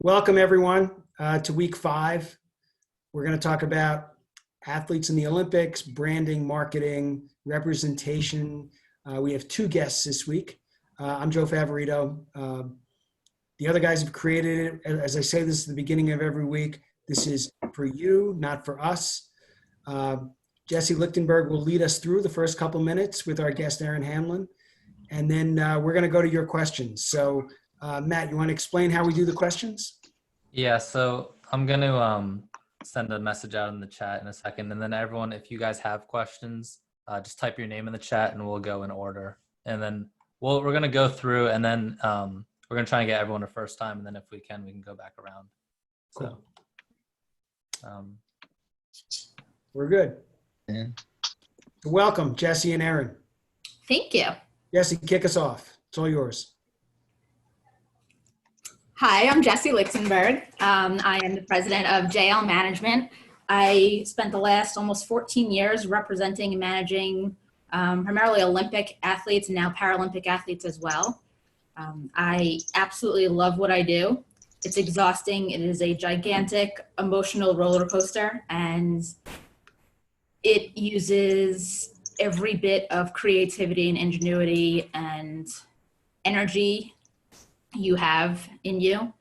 Welcome everyone to week 5. We're going to talk about athletes in the Olympics, branding, marketing, representation. We have 2 guests this week. I'm Joe Favorito. The other guys have created it. As I say this at the beginning of every week, this is for you, not for us. Jesse Lichtenberg will lead us through the first couple minutes with our guest, Erin Hamlin. And then we're going to go to your questions. So Matt, you want to explain how we do the questions? Yeah, so I'm going to send a message out in the chat in a second. And then everyone, if you guys have questions, just type your name in the chat and we'll go in order. And then we're going to go through and then we're going to try and get everyone a first time. And then if we can go back around. Cool. So We're good. Yeah. Welcome, Jesse and Erin. Thank you. Jesse, kick us off. It's all yours. Hi, I'm Jesse Lichtenberg. I am the president of JL Management. I spent the last almost 14 years representing and managing primarily Olympic athletes and now Paralympic athletes as well. I absolutely love what I do. It's exhausting. It is a gigantic emotional roller coaster, and it uses every bit of creativity and ingenuity and energy you have in you,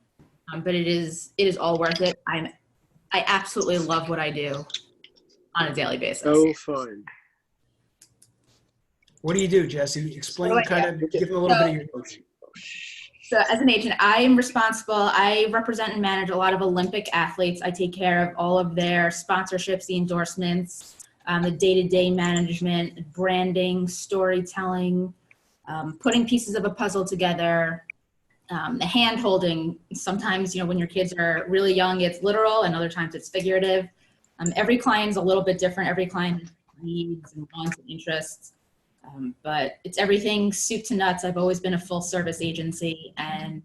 but it is all worth it. I absolutely love what I do on a daily basis. So fun. What do you do, Jesse? Explain, What do I give them a little bit of your notion. So as an agent, I am responsible. I represent and manage a lot of Olympic athletes. I take care of all of their sponsorships, the endorsements, the day-to-day management, branding, storytelling, putting pieces of a puzzle together, the hand holding. Sometimes, when your kids are really young, it's literal, and other times it's figurative. Every client's a little bit different. Every client has needs and wants and interests. But it's everything soup to nuts. I've always been a full service agency, and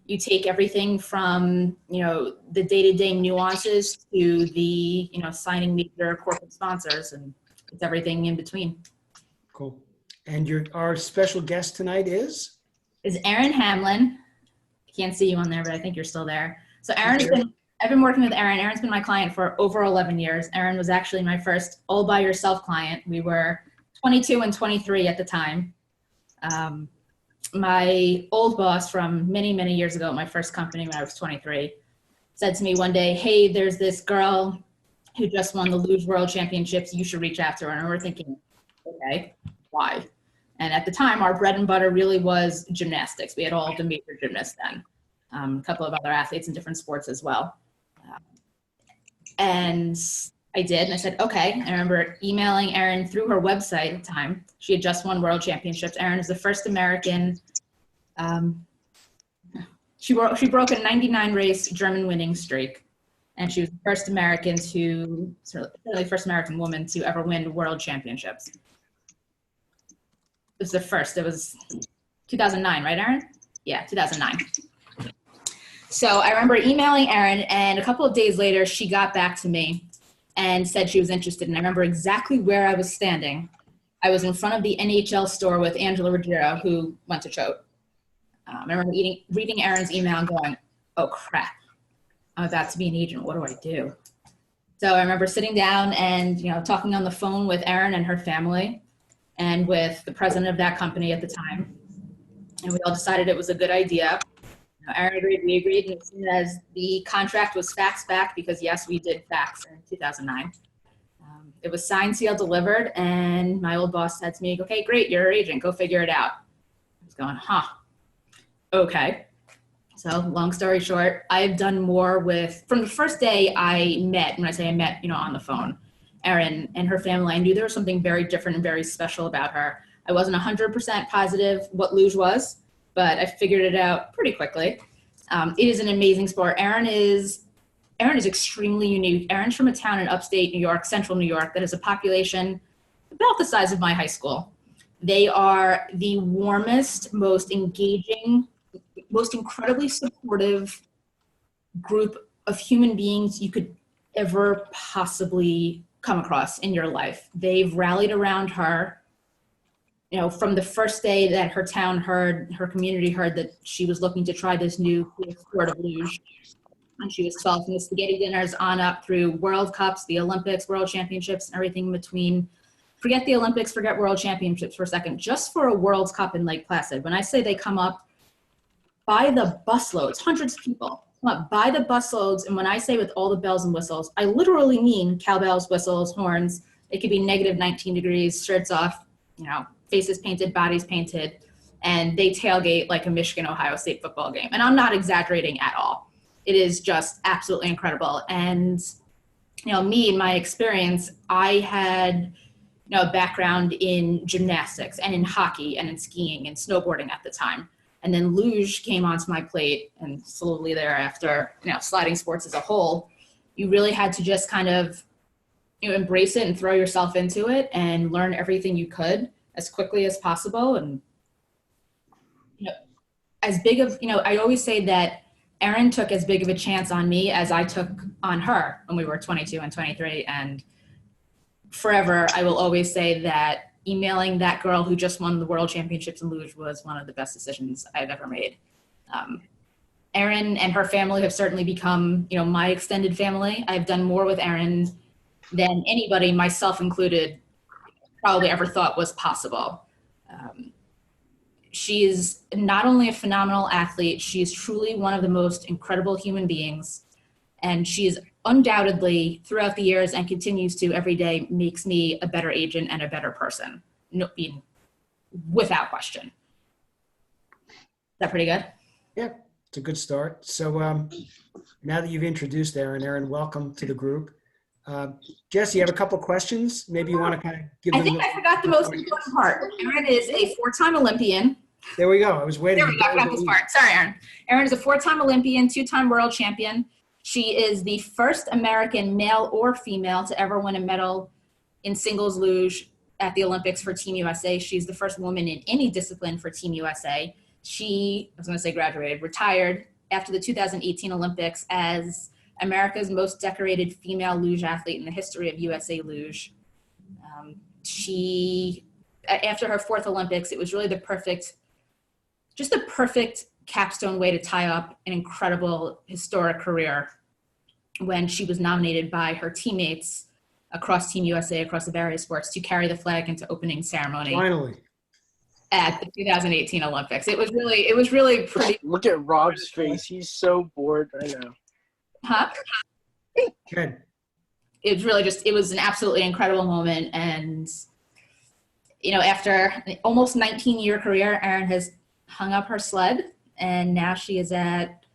you take everything from, the day-to-day nuances to the, signing major corporate sponsors, and it's everything in between. Cool. And our special guest tonight is Erin Hamlin. I can't see you on there, but I think you're still there. So I've been working with Erin. Erin's been my client for over 11 years. Erin was actually my first all by yourself client. We were 22 and 23 at the time. My old boss from many, many years ago at my first company when I was 23 said to me one day, "Hey, there's this girl who just won the Luge World Championships. You should reach out to her." And we're thinking, okay, why? And at the time, our bread and butter really was gymnastics. We had all the major gymnasts then, a couple of other athletes in different sports as well. And I did, and I said, okay. I remember emailing Erin through her website at the time. She had just won World Championships. Erin is the first American. She broke a 99 race German winning streak, and she was the first American certainly first American woman to ever win World Championships. It was the first. It was 2009, right, Erin? Yeah, 2009. So I remember emailing Erin, and a couple of days later, she got back to me and said she was interested. And I remember exactly where I was standing. I was in front of the NHL store with Angela Ruggiero, who went to Choate. I remember reading Erin's email and going, oh, crap. I'm about to be an agent. What do I do? So I remember sitting down and talking on the phone with Erin and her family, and with the president of that company at the time. And we all decided it was a good idea. Erin agreed, we agreed, and as soon as the contract was faxed back, because yes, we did fax in 2009, it was signed, sealed, delivered, and my old boss said to me, okay, great, you're our agent, go figure it out. I was going, okay. So long story short, I've done more from the first day I met, when I say I met, on the phone, Erin and her family, I knew there was something very different and very special about her. I wasn't 100% positive what luge was, but I figured it out pretty quickly. It is an amazing sport. Erin is extremely unique. Erin's from a town in upstate New York, central New York, that has a population about the size of my high school. They are the warmest, most engaging, most incredibly supportive group of human beings you could ever possibly come across in your life. They've rallied around her from the first day that her town heard, her community heard that she was looking to try this new sport of luge when she was 12, from the spaghetti dinners on up through World Cups, the Olympics, World Championships, and everything in between. Forget the Olympics, forget World Championships for a second, just for a World Cup in Lake Placid. When I say they come up by the busloads, hundreds of people come up by the busloads, and when I say with all the bells and whistles, I literally mean cowbells, whistles, horns. It could be negative 19 degrees, shirts off, faces painted, bodies painted, and they tailgate like a Michigan-Ohio State football game. And I'm not exaggerating at all. It is just absolutely incredible. And, me, in my experience, I had, a background in gymnastics and in hockey and in skiing and snowboarding at the time. And then luge came onto my plate, and slowly thereafter, sliding sports as a whole, you really had to just kind of, embrace it and throw yourself into it and learn everything you could as quickly as possible. And, as big of, I always say that Erin took as big of a chance on me as I took on her when we were 22 and 23. And forever, I will always say that emailing that girl who just won the World Championships in luge was one of the best decisions I've ever made. Erin and her family have certainly become, my extended family. I've done more with Erin than anybody, myself included, probably ever thought was possible. She is not only a phenomenal athlete, she is truly one of the most incredible human beings. And she is undoubtedly, throughout the years and continues to every day, makes me a better agent and a better person, without question. Is that pretty good? Yeah, it's a good start. So now that you've introduced Erin, welcome to the group. Jesse, you have a couple questions? Maybe you want to kind of give them. I think I forgot the most important part. Erin is a 4-time Olympian. There we go. I was waiting. There we go. I forgot this part. Sorry, Erin. Erin is a 4-time Olympian, 2-time world champion. She is the first American, male or female, to ever win a medal in singles luge at the Olympics for Team USA. She's the first woman in any discipline for Team USA. She, retired after the 2018 Olympics as America's most decorated female luge athlete in the history of USA Luge. She, after her 4th Olympics, it was really the perfect capstone way to tie up an incredible historic career when she was nominated by her teammates across Team USA, across the various sports, to carry the flag into opening ceremony. Finally. At the 2018 Olympics. It was really pretty. Look at Rob's face. He's so bored right now. Huh? Good. It was an absolutely incredible moment. And, after an almost 19-year career, Erin has hung up her sled, and now she is at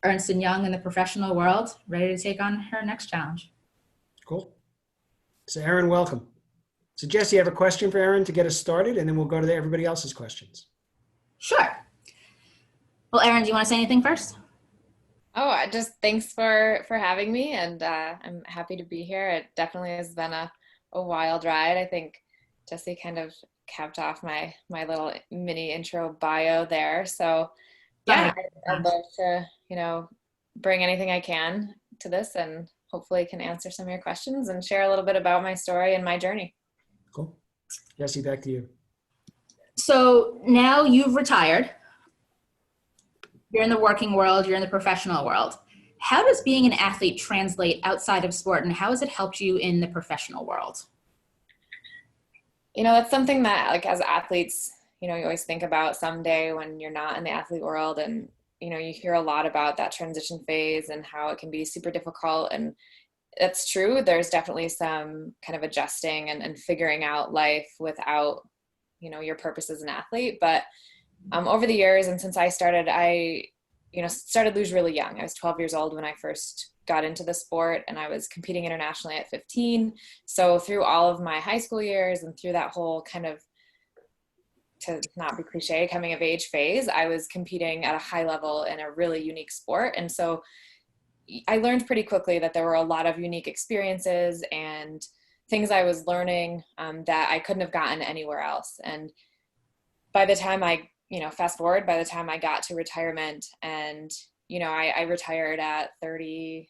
Ernst & Young in the professional world, ready to take on her next challenge. Cool. So Erin, welcome. So Jesse, you have a question for Erin to get us started, and then we'll go to everybody else's questions. Sure. Well, Erin, do you want to say anything first? Oh, just thanks for having me, and I'm happy to be here. It definitely has been a wild ride. I think Jesse kind of capped off my little mini intro bio there. So yeah, I'd love to, bring anything I can to this, and hopefully can answer some of your questions and share a little bit about my story and my journey. Cool. Jesse, back to you. So now you've retired. You're in the working world, you're in the professional world. How does being an athlete translate outside of sport, and how has it helped you in the professional world? That's something that, like, as athletes, you always think about someday when you're not in the athlete world, and, you hear a lot about that transition phase and how it can be super difficult. And that's true. There's definitely some kind of adjusting and figuring out life without, your purpose as an athlete. But over the years, and since I started, I started luge really young. I was 12 years old when I first got into the sport, and I was competing internationally at 15. So through all of my high school years and through that whole kind of, to not be cliche, coming of age phase, I was competing at a high level in a really unique sport. And so I learned pretty quickly that there were a lot of unique experiences and things I was learning that I couldn't have gotten anywhere else. And by the time I fast forward, by the time I got to retirement, and, I retired at 31,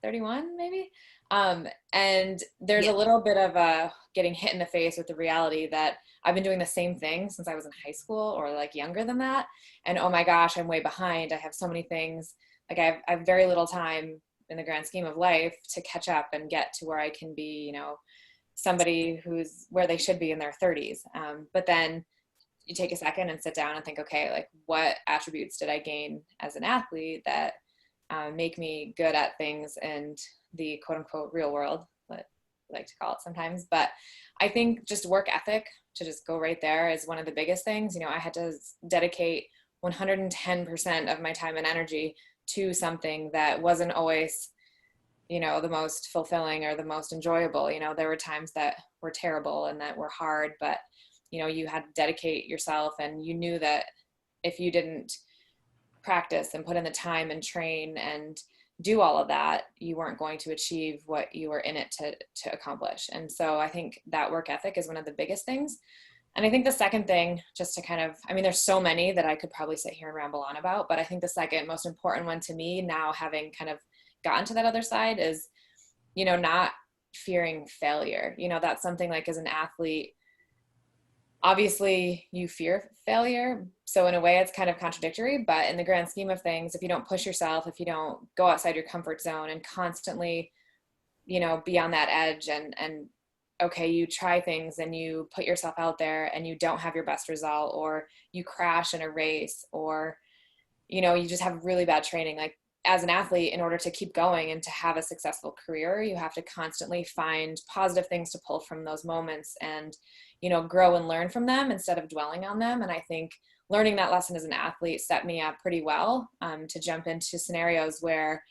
31 maybe. And there's Yeah. a little bit of a getting hit in the face with the reality that I've been doing the same thing since I was in high school or like younger than that. And oh my gosh, I'm way behind. I have so many things. Like I have very little time in the grand scheme of life to catch up and get to where I can be, you know, somebody who's where they should be in their 30s. But then you take a second and sit down and think, okay, like what attributes did I gain as an athlete that make me good at things in the quote unquote real world, what I like to call it sometimes. But I think just work ethic, to just go right there, is one of the biggest things. You know, I had to dedicate 110% of my time and energy to something that wasn't always, you know, the most fulfilling or the most enjoyable. You know, there were times that were terrible and that were hard, but you know, you had to dedicate yourself, and you knew that if you didn't practice and put in the time and train and do all of that, you weren't going to achieve what you were in it to accomplish. And so I think that work ethic is one of the biggest things. And I think the second thing, just to kind of, I mean, there's so many that I could probably sit here and ramble on about, but I think the second most important one to me now, having kind of gotten to that other side, is, you know, not fearing failure. You know, that's something like as an athlete, obviously you fear failure. So in a way it's kind of contradictory, but in the grand scheme of things, if you don't push yourself, if you don't go outside your comfort zone and constantly, you know, be on that edge and okay, you try things and you put yourself out there and you don't have your best result, or you crash in a race, or, you know, you just have really bad training. Like as an athlete, in order to keep going and to have a successful career, you have to constantly find positive things to pull from those moments and, you know, grow and learn from them instead of dwelling on them. And I think learning that lesson as an athlete set me up pretty well to jump into scenarios where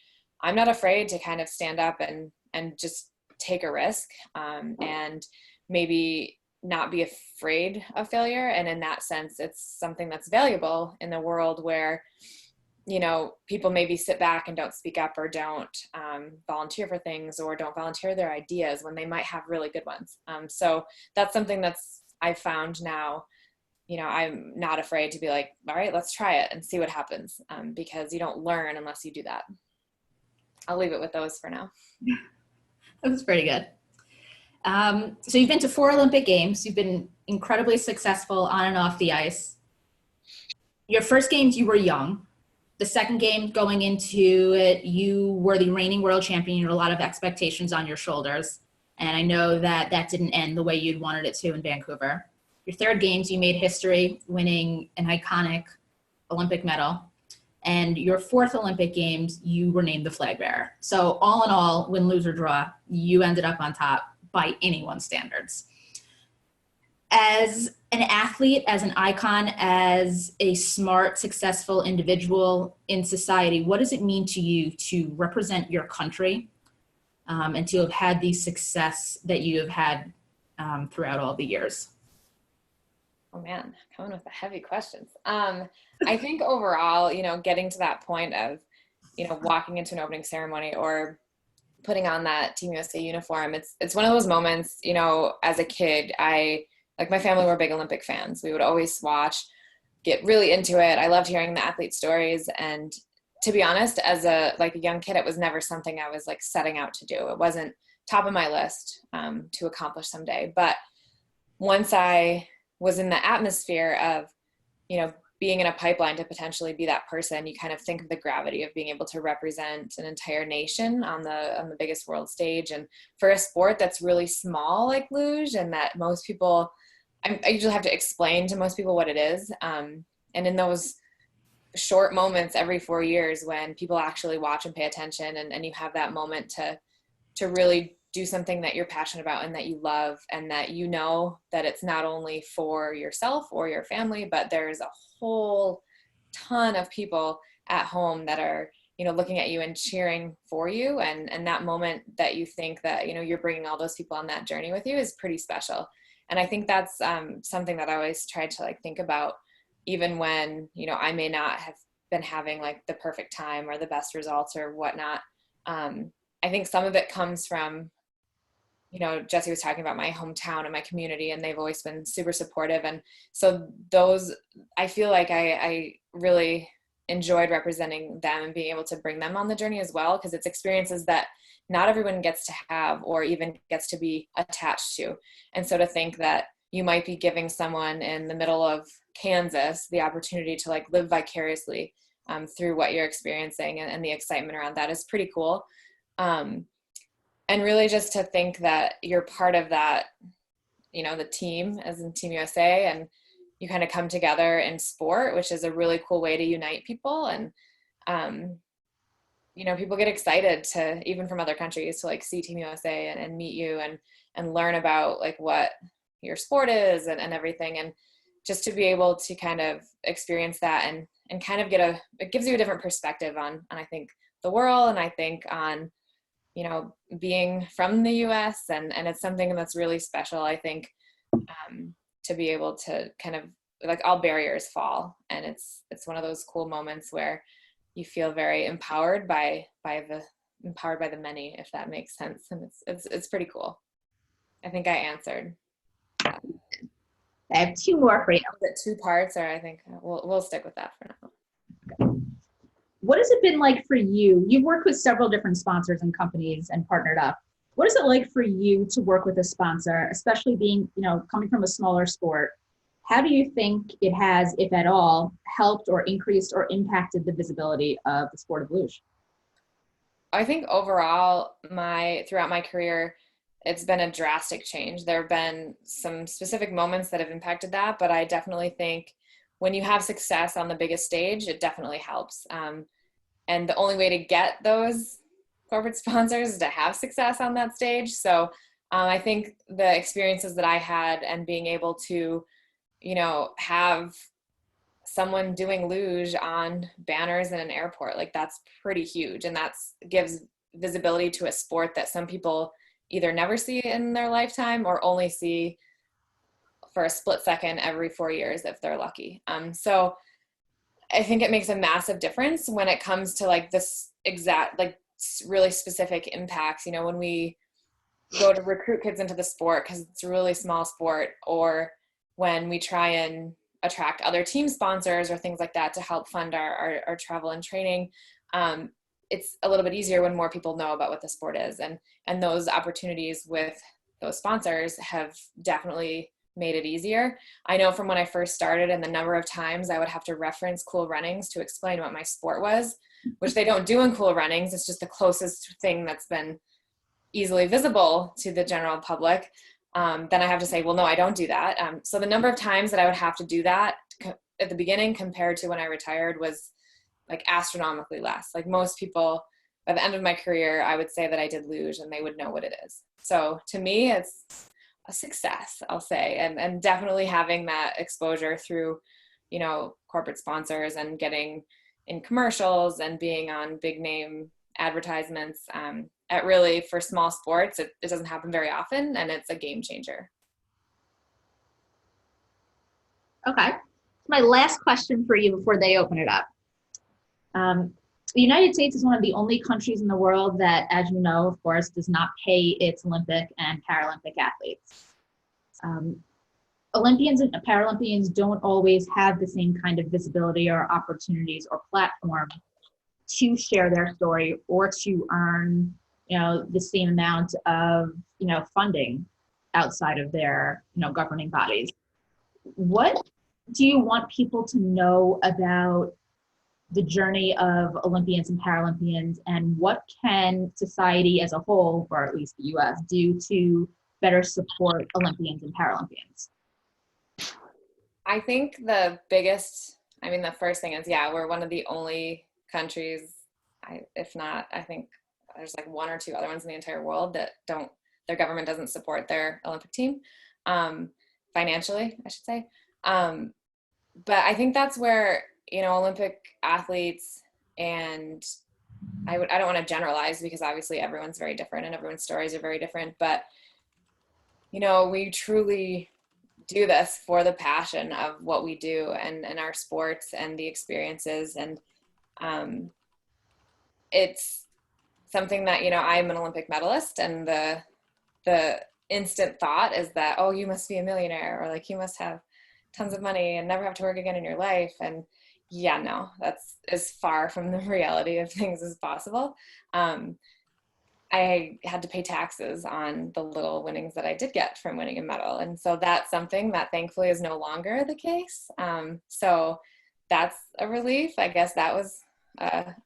I'm not afraid to kind of stand up and just take a risk and maybe not be afraid of failure. And in that sense, it's something that's valuable in the world where, you know, people maybe sit back and don't speak up or don't volunteer for things or don't volunteer their ideas when they might have really good ones. So that's something that's I've found now. You know, I'm not afraid to be like, all right, let's try it and see what happens, because you don't learn unless you do that. I'll leave it with those for now. That was pretty good. So you've been to 4 Olympic Games. You've been incredibly successful on and off the ice. Your first games, you were young. The second game going into it, you were the reigning world champion. You had a lot of expectations on your shoulders. And I know that that didn't end the way you'd wanted it to in Vancouver. Your third games, you made history, winning an iconic Olympic medal. And your fourth Olympic Games, you were named the flag bearer. So all in all, win, lose, or draw, you ended up on top by anyone's standards. As an athlete, as an icon, as a smart, successful individual in society, what does it mean to you to represent your country and to have had the success that you have had throughout all the years? Oh man, coming with the heavy questions. I think overall, you know, getting to that point of, you know, walking into an opening ceremony or putting on that Team USA uniform, it's one of those moments, you know, as a kid, like my family were big Olympic fans. We would always watch, get really into it. I loved hearing the athlete stories. And to be honest, as a young kid, it was never something I was like setting out to do. It wasn't top of my list to accomplish someday. But once I was in the atmosphere of, you know, being in a pipeline to potentially be that person, you kind of think of the gravity of being able to represent an entire nation on the biggest world stage. And for a sport that's really small like luge, and that most people, I usually have to explain to most people what it is. And in those short moments every 4 years when people actually watch and pay attention, and you have that moment to really do something that you're passionate about and that you love, and that you know that it's not only for yourself or your family, but there's a whole ton of people at home that are, you know, looking at you and cheering for you. And that moment that you think that, you know, you're bringing all those people on that journey with you is pretty special. And I think that's something that I always try to like think about, even when, you know, I may not have been having like the perfect time or the best results or whatnot. I think some of it comes from, you know, Jesse was talking about my hometown and my community, and they've always been super supportive. And so those, I feel like I really enjoyed representing them and being able to bring them on the journey as well, because it's experiences that not everyone gets to have or even gets to be attached to. And so to think that you might be giving someone in the middle of Kansas the opportunity to like live vicariously through what you're experiencing, and the excitement around that is pretty cool. And really just to think that you're part of that, you know, the team, as in Team USA, and you kind of come together in sport, which is a really cool way to unite people. And, you know, people get excited to, even from other countries, to like see Team USA and meet you and learn about like what your sport is and everything. And just to be able to kind of experience that and kind of it gives you a different perspective on I think the world, and I think on, you know, being from the US, and it's something that's really special, I think, to be able to kind of like all barriers fall. And it's one of those cool moments where you feel very empowered by the many, if that makes sense. And it's pretty cool. I think I answered. I have two more for you. Was it 2 parts, or I think we'll stick with that for now. What has it been like for you? You've worked with several different sponsors and companies and partnered up. What is it like for you to work with a sponsor, especially being, you know, coming from a smaller sport? How do you think it has, if at all, helped or increased or impacted the visibility of the sport of luge? I think overall, throughout my career, it's been a drastic change. There have been some specific moments that have impacted that, but I definitely think when you have success on the biggest stage, it definitely helps. And the only way to get those corporate sponsors is to have success on that stage. So I think the experiences that I had and being able to, you know, have someone doing luge on banners in an airport, like that's pretty huge. And gives visibility to a sport that some people either never see in their lifetime or only see for a split second every 4 years if they're lucky. So I think it makes a massive difference when it comes to like this exact, like really specific impacts. You know, when we go to recruit kids into the sport because it's a really small sport, or when we try and attract other team sponsors or things like that to help fund our travel and training, it's a little bit easier when more people know about what the sport is. And those opportunities with those sponsors have definitely made it easier. I know from when I first started and the number of times I would have to reference Cool Runnings to explain what my sport was, which they don't do in Cool Runnings. It's just the closest thing that's been easily visible to the general public. Then I have to say, well, no, I don't do that. So the number of times that I would have to do that at the beginning compared to when I retired was like astronomically less. Like most people, by the end of my career, I would say that I did luge and they would know what it is. So to me, it's a success, I'll say, and definitely having that exposure through, you know, corporate sponsors and getting in commercials and being on big name advertisements. At really, for small sports, it doesn't happen very often, and it's a game changer. Okay. My last question for you before they open it up. The United States is one of the only countries in the world that, as you know, of course, does not pay its Olympic and Paralympic athletes. Olympians and Paralympians don't always have the same kind of visibility or opportunities or platform to share their story or to earn, you know, the same amount of, you know, funding outside of their, you know, governing bodies. What do you want people to know about the journey of Olympians and Paralympians, and what can society as a whole, or at least the US, do to better support Olympians and Paralympians? I think the first thing is, yeah, we're one of the only countries, if not, I think there's like 1 or 2 other ones in the entire world that their government doesn't support their Olympic team, financially, I should say. But I think that's where, you know, Olympic athletes, and I don't want to generalize because obviously everyone's very different and everyone's stories are very different, but, you know, we truly do this for the passion of what we do and our sports and the experiences. And it's something that, you know, I'm an Olympic medalist, and the instant thought is that, oh, you must be a millionaire, or like you must have tons of money and never have to work again in your life. And, yeah, no, that's as far from the reality of things as possible. I had to pay taxes on the little winnings that I did get from winning a medal. And so that's something that thankfully is no longer the case. So that's a relief. I guess that was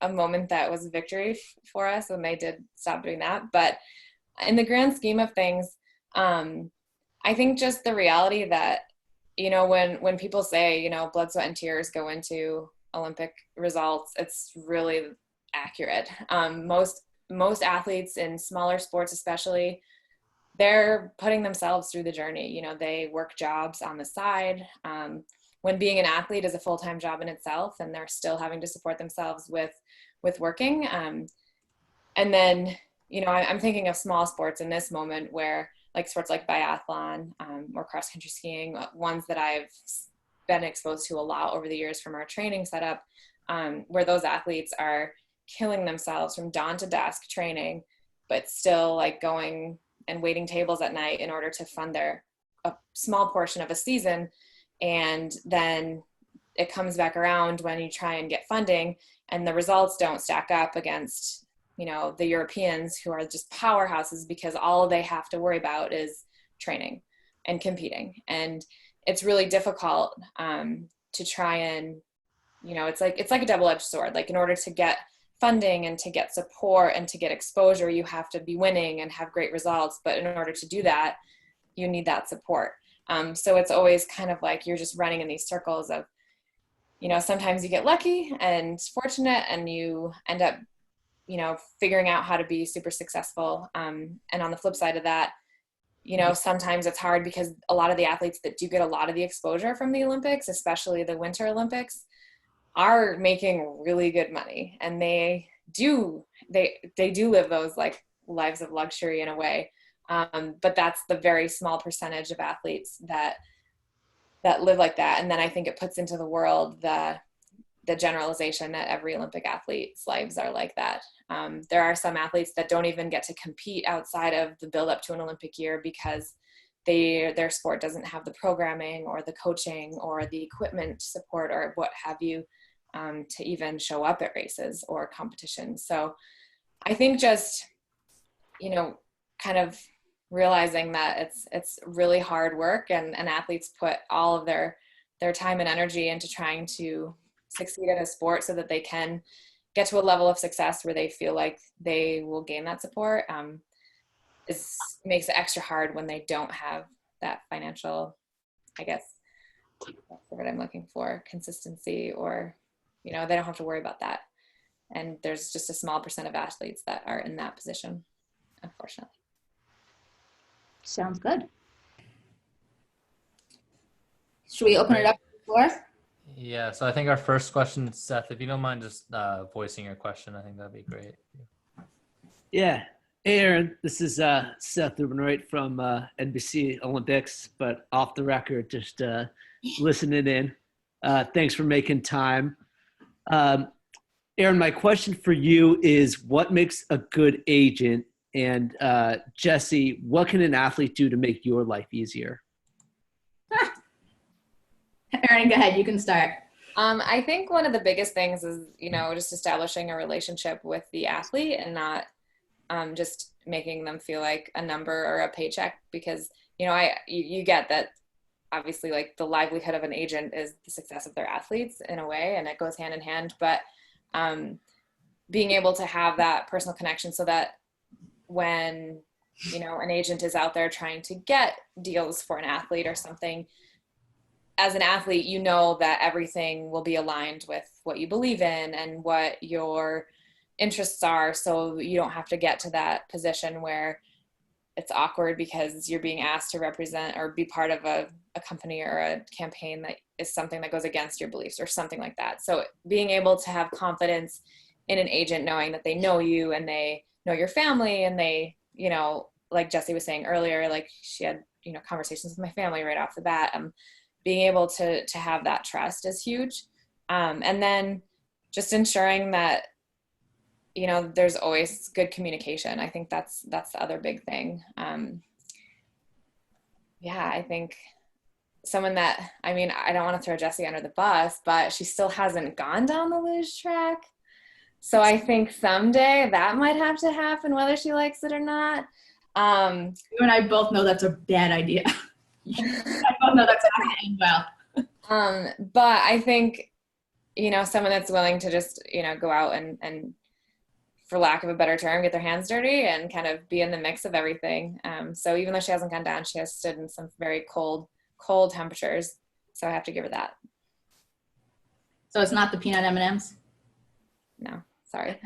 a moment that was a victory for us when they did stop doing that. But in the grand scheme of things, I think just the reality that, when people say, blood, sweat, and tears go into Olympic results, it's really accurate. Most athletes in smaller sports, especially, they're putting themselves through the journey. They work jobs on the side. When being an athlete is a full-time job in itself, and they're still having to support themselves with working. And then, I'm thinking of small sports in this moment where, like sports like biathlon or cross-country skiing, ones that I've been exposed to a lot over the years from our training setup, where those athletes are killing themselves from dawn to dusk training, but still like going and waiting tables at night in order to fund a small portion of a season. And then it comes back around when you try and get funding and the results don't stack up against, the Europeans, who are just powerhouses, because all they have to worry about is training and competing. And it's really difficult to try and, it's like a double-edged sword. Like, in order to get funding and to get support and to get exposure, you have to be winning and have great results. But in order to do that, you need that support. So it's always kind of like you're just running in these circles of, sometimes you get lucky and fortunate and you end up, figuring out how to be super successful. And on the flip side of that, sometimes it's hard because a lot of the athletes that do get a lot of the exposure from the Olympics, especially the Winter Olympics, are making really good money, and they do live those like lives of luxury in a way. But that's the very small percentage of athletes that live like that. And then I think it puts into the world the generalization that every Olympic athlete's lives are like that. There are some athletes that don't even get to compete outside of the build up to an Olympic year because their sport doesn't have the programming or the coaching or the equipment support or what have you, to even show up at races or competitions. So I think just, kind of realizing that it's really hard work, and athletes put all of their time and energy into trying to succeed at a sport so that they can get to a level of success where they feel like they will gain that support, makes it extra hard when they don't have that financial, I guess, that's the word I'm looking for, consistency, or, they don't have to worry about that. And there's just a small percent of athletes that are in that position, unfortunately. Sounds good. Should we open it up to the floor? Yeah, so I think our first question, Seth, if you don't mind just voicing your question, I think that'd be great. Yeah. Hey, Erin, this is Seth Rubinwright from NBC Olympics, but off the record, just listening in. Thanks for making time. Erin, my question for you is, what makes a good agent? And Jesse, what can an athlete do to make your life easier? Erin, go ahead. You can start. I think one of the biggest things is, just establishing a relationship with the athlete and not just making them feel like a number or a paycheck, because, you get that obviously, like, the livelihood of an agent is the success of their athletes in a way, and it goes hand in hand. But being able to have that personal connection so that when, an agent is out there trying to get deals for an athlete or something, as an athlete, that everything will be aligned with what you believe in and what your interests are. So you don't have to get to that position where it's awkward because you're being asked to represent or be part of a company or a campaign that is something that goes against your beliefs or something like that. So being able to have confidence in an agent, knowing that they know you and they know your family, and they, like Jesse was saying earlier, like she had, conversations with my family right off the bat. Being able to have that trust is huge. And then just ensuring that, there's always good communication. I think that's the other big thing. I think someone that, I mean, I don't want to throw Jesse under the bus, but she still hasn't gone down the luge track. So I think someday that might have to happen, whether she likes it or not. You and I both know that's a bad idea. I both know that's not going to end well. But I think, someone that's willing to just, go out and for lack of a better term, get their hands dirty and kind of be in the mix of everything. So even though she hasn't gone down, she has stood in some very cold temperatures. So I have to give her that. So it's not the peanut M&Ms? No, sorry.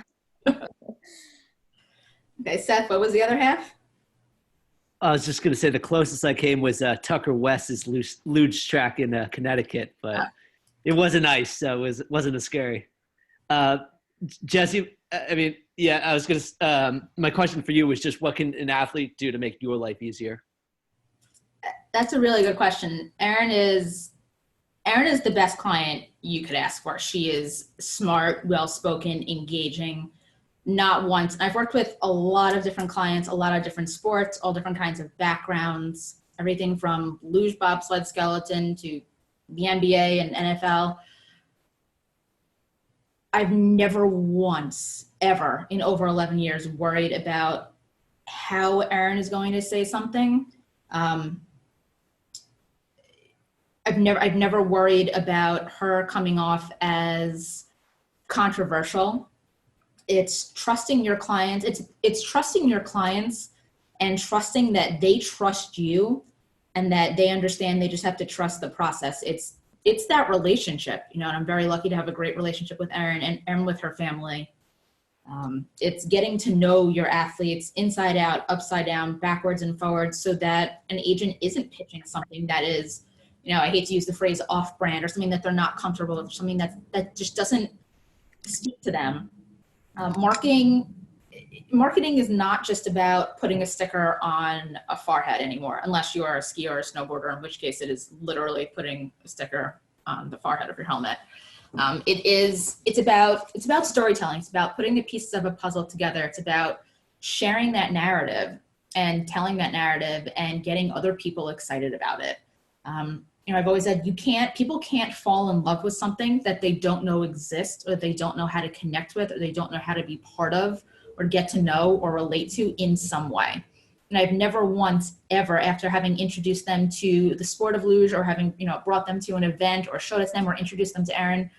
Okay, Seth, what was the other half? I was just going to say the closest I came was Tucker West's luge track in Connecticut, but it wasn't ice, so it wasn't as scary. Jesse, I mean, yeah, I was going to, my question for you was just what can an athlete do to make your life easier? That's a really good question. Erin is the best client you could ask for. She is smart, well-spoken, engaging. Not once. I've worked with a lot of different clients, a lot of different sports, all different kinds of backgrounds, everything from luge, bobsled, skeleton to the NBA and NFL. I've never once, ever, in over 11 years, worried about how Erin is going to say something. I've never worried about her coming off as controversial. It's trusting your clients. It's trusting your clients and trusting that they trust you and that they understand they just have to trust the process. It's that relationship, and I'm very lucky to have a great relationship with Erin and with her family. It's getting to know your athletes inside out, upside down, backwards and forwards, so that an agent isn't pitching something that is, I hate to use the phrase off brand, or something that they're not comfortable with, something that just doesn't speak to them. Marketing is not just about putting a sticker on a forehead anymore, unless you are a skier or a snowboarder, in which case it is literally putting a sticker on the forehead of your helmet. It's about storytelling. It's about putting the pieces of a puzzle together. It's about sharing that narrative and telling that narrative and getting other people excited about it. I've always said people can't fall in love with something that they don't know exists, or they don't know how to connect with, or they don't know how to be part of, or get to know or relate to in some way. And I've never once ever, after having introduced them to the sport of luge, or having, brought them to an event or showed it to them or introduced them to Erin,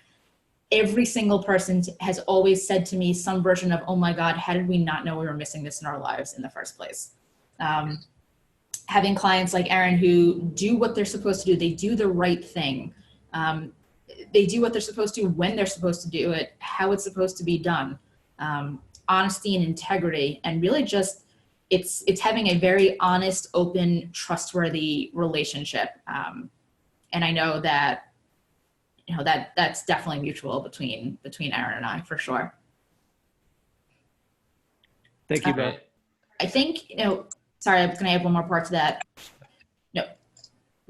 every single person has always said to me some version of, oh my God, how did we not know we were missing this in our lives in the first place? Having clients like Erin who do what they're supposed to do, they do the right thing. They do what they're supposed to when they're supposed to do it, how it's supposed to be done. Honesty and integrity, and really just it's having a very honest, open, trustworthy relationship. And I know that that's definitely mutual between Erin and I, for sure. Thank you both. I think, sorry, I'm going to add one more part to that.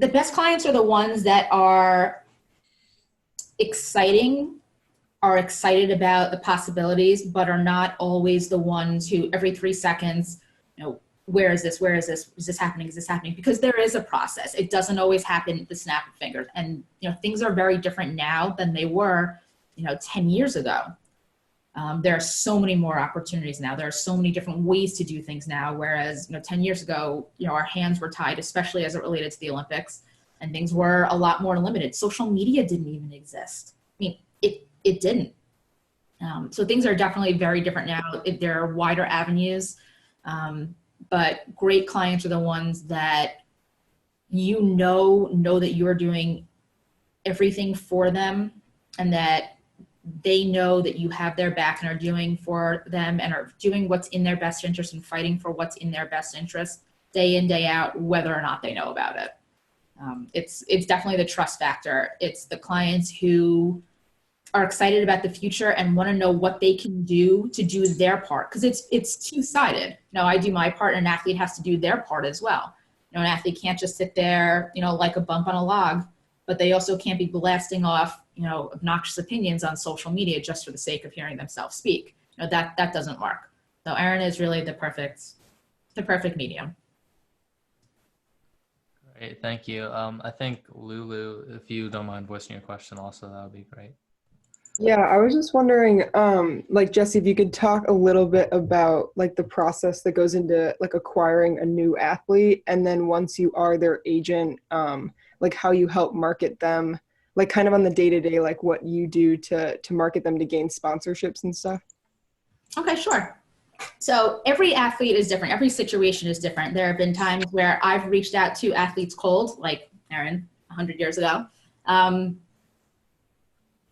The best clients are the ones that are excited about the possibilities, but are not always the ones who every 3 seconds, where is this? Is this happening? Because there is a process. It doesn't always happen at the snap of fingers. And, things are very different now than they were, 10 years ago. There are so many more opportunities now. There are so many different ways to do things now. Whereas, 10 years ago, our hands were tied, especially as it related to the Olympics, and things were a lot more limited. Social media didn't even exist. I mean, it didn't. So things are definitely very different now. There are wider avenues, but great clients are the ones that know that you're doing everything for them, and that they know that you have their back and are doing for them and are doing what's in their best interest and fighting for what's in their best interest day in, day out, whether or not they know about it. It's definitely the trust factor. It's the clients who are excited about the future and want to know what they can do to do their part. Because it's two-sided. I do my part, and an athlete has to do their part as well. An athlete can't just sit there, like a bump on a log, but they also can't be blasting off, obnoxious opinions on social media just for the sake of hearing themselves speak. That doesn't work. So Erin is really the perfect medium. Great, thank you. I think Lulu, if you don't mind voicing your question also, that would be great. Yeah, I was just wondering, like Jesse, if you could talk a little bit about like the process that goes into like acquiring a new athlete, and then once you are their agent, like how you help market them, like kind of on the day-to-day, like what you do to market them to gain sponsorships and stuff. Okay, sure. So every athlete is different. Every situation is different. There have been times where I've reached out to athletes cold, like Erin 100 years ago.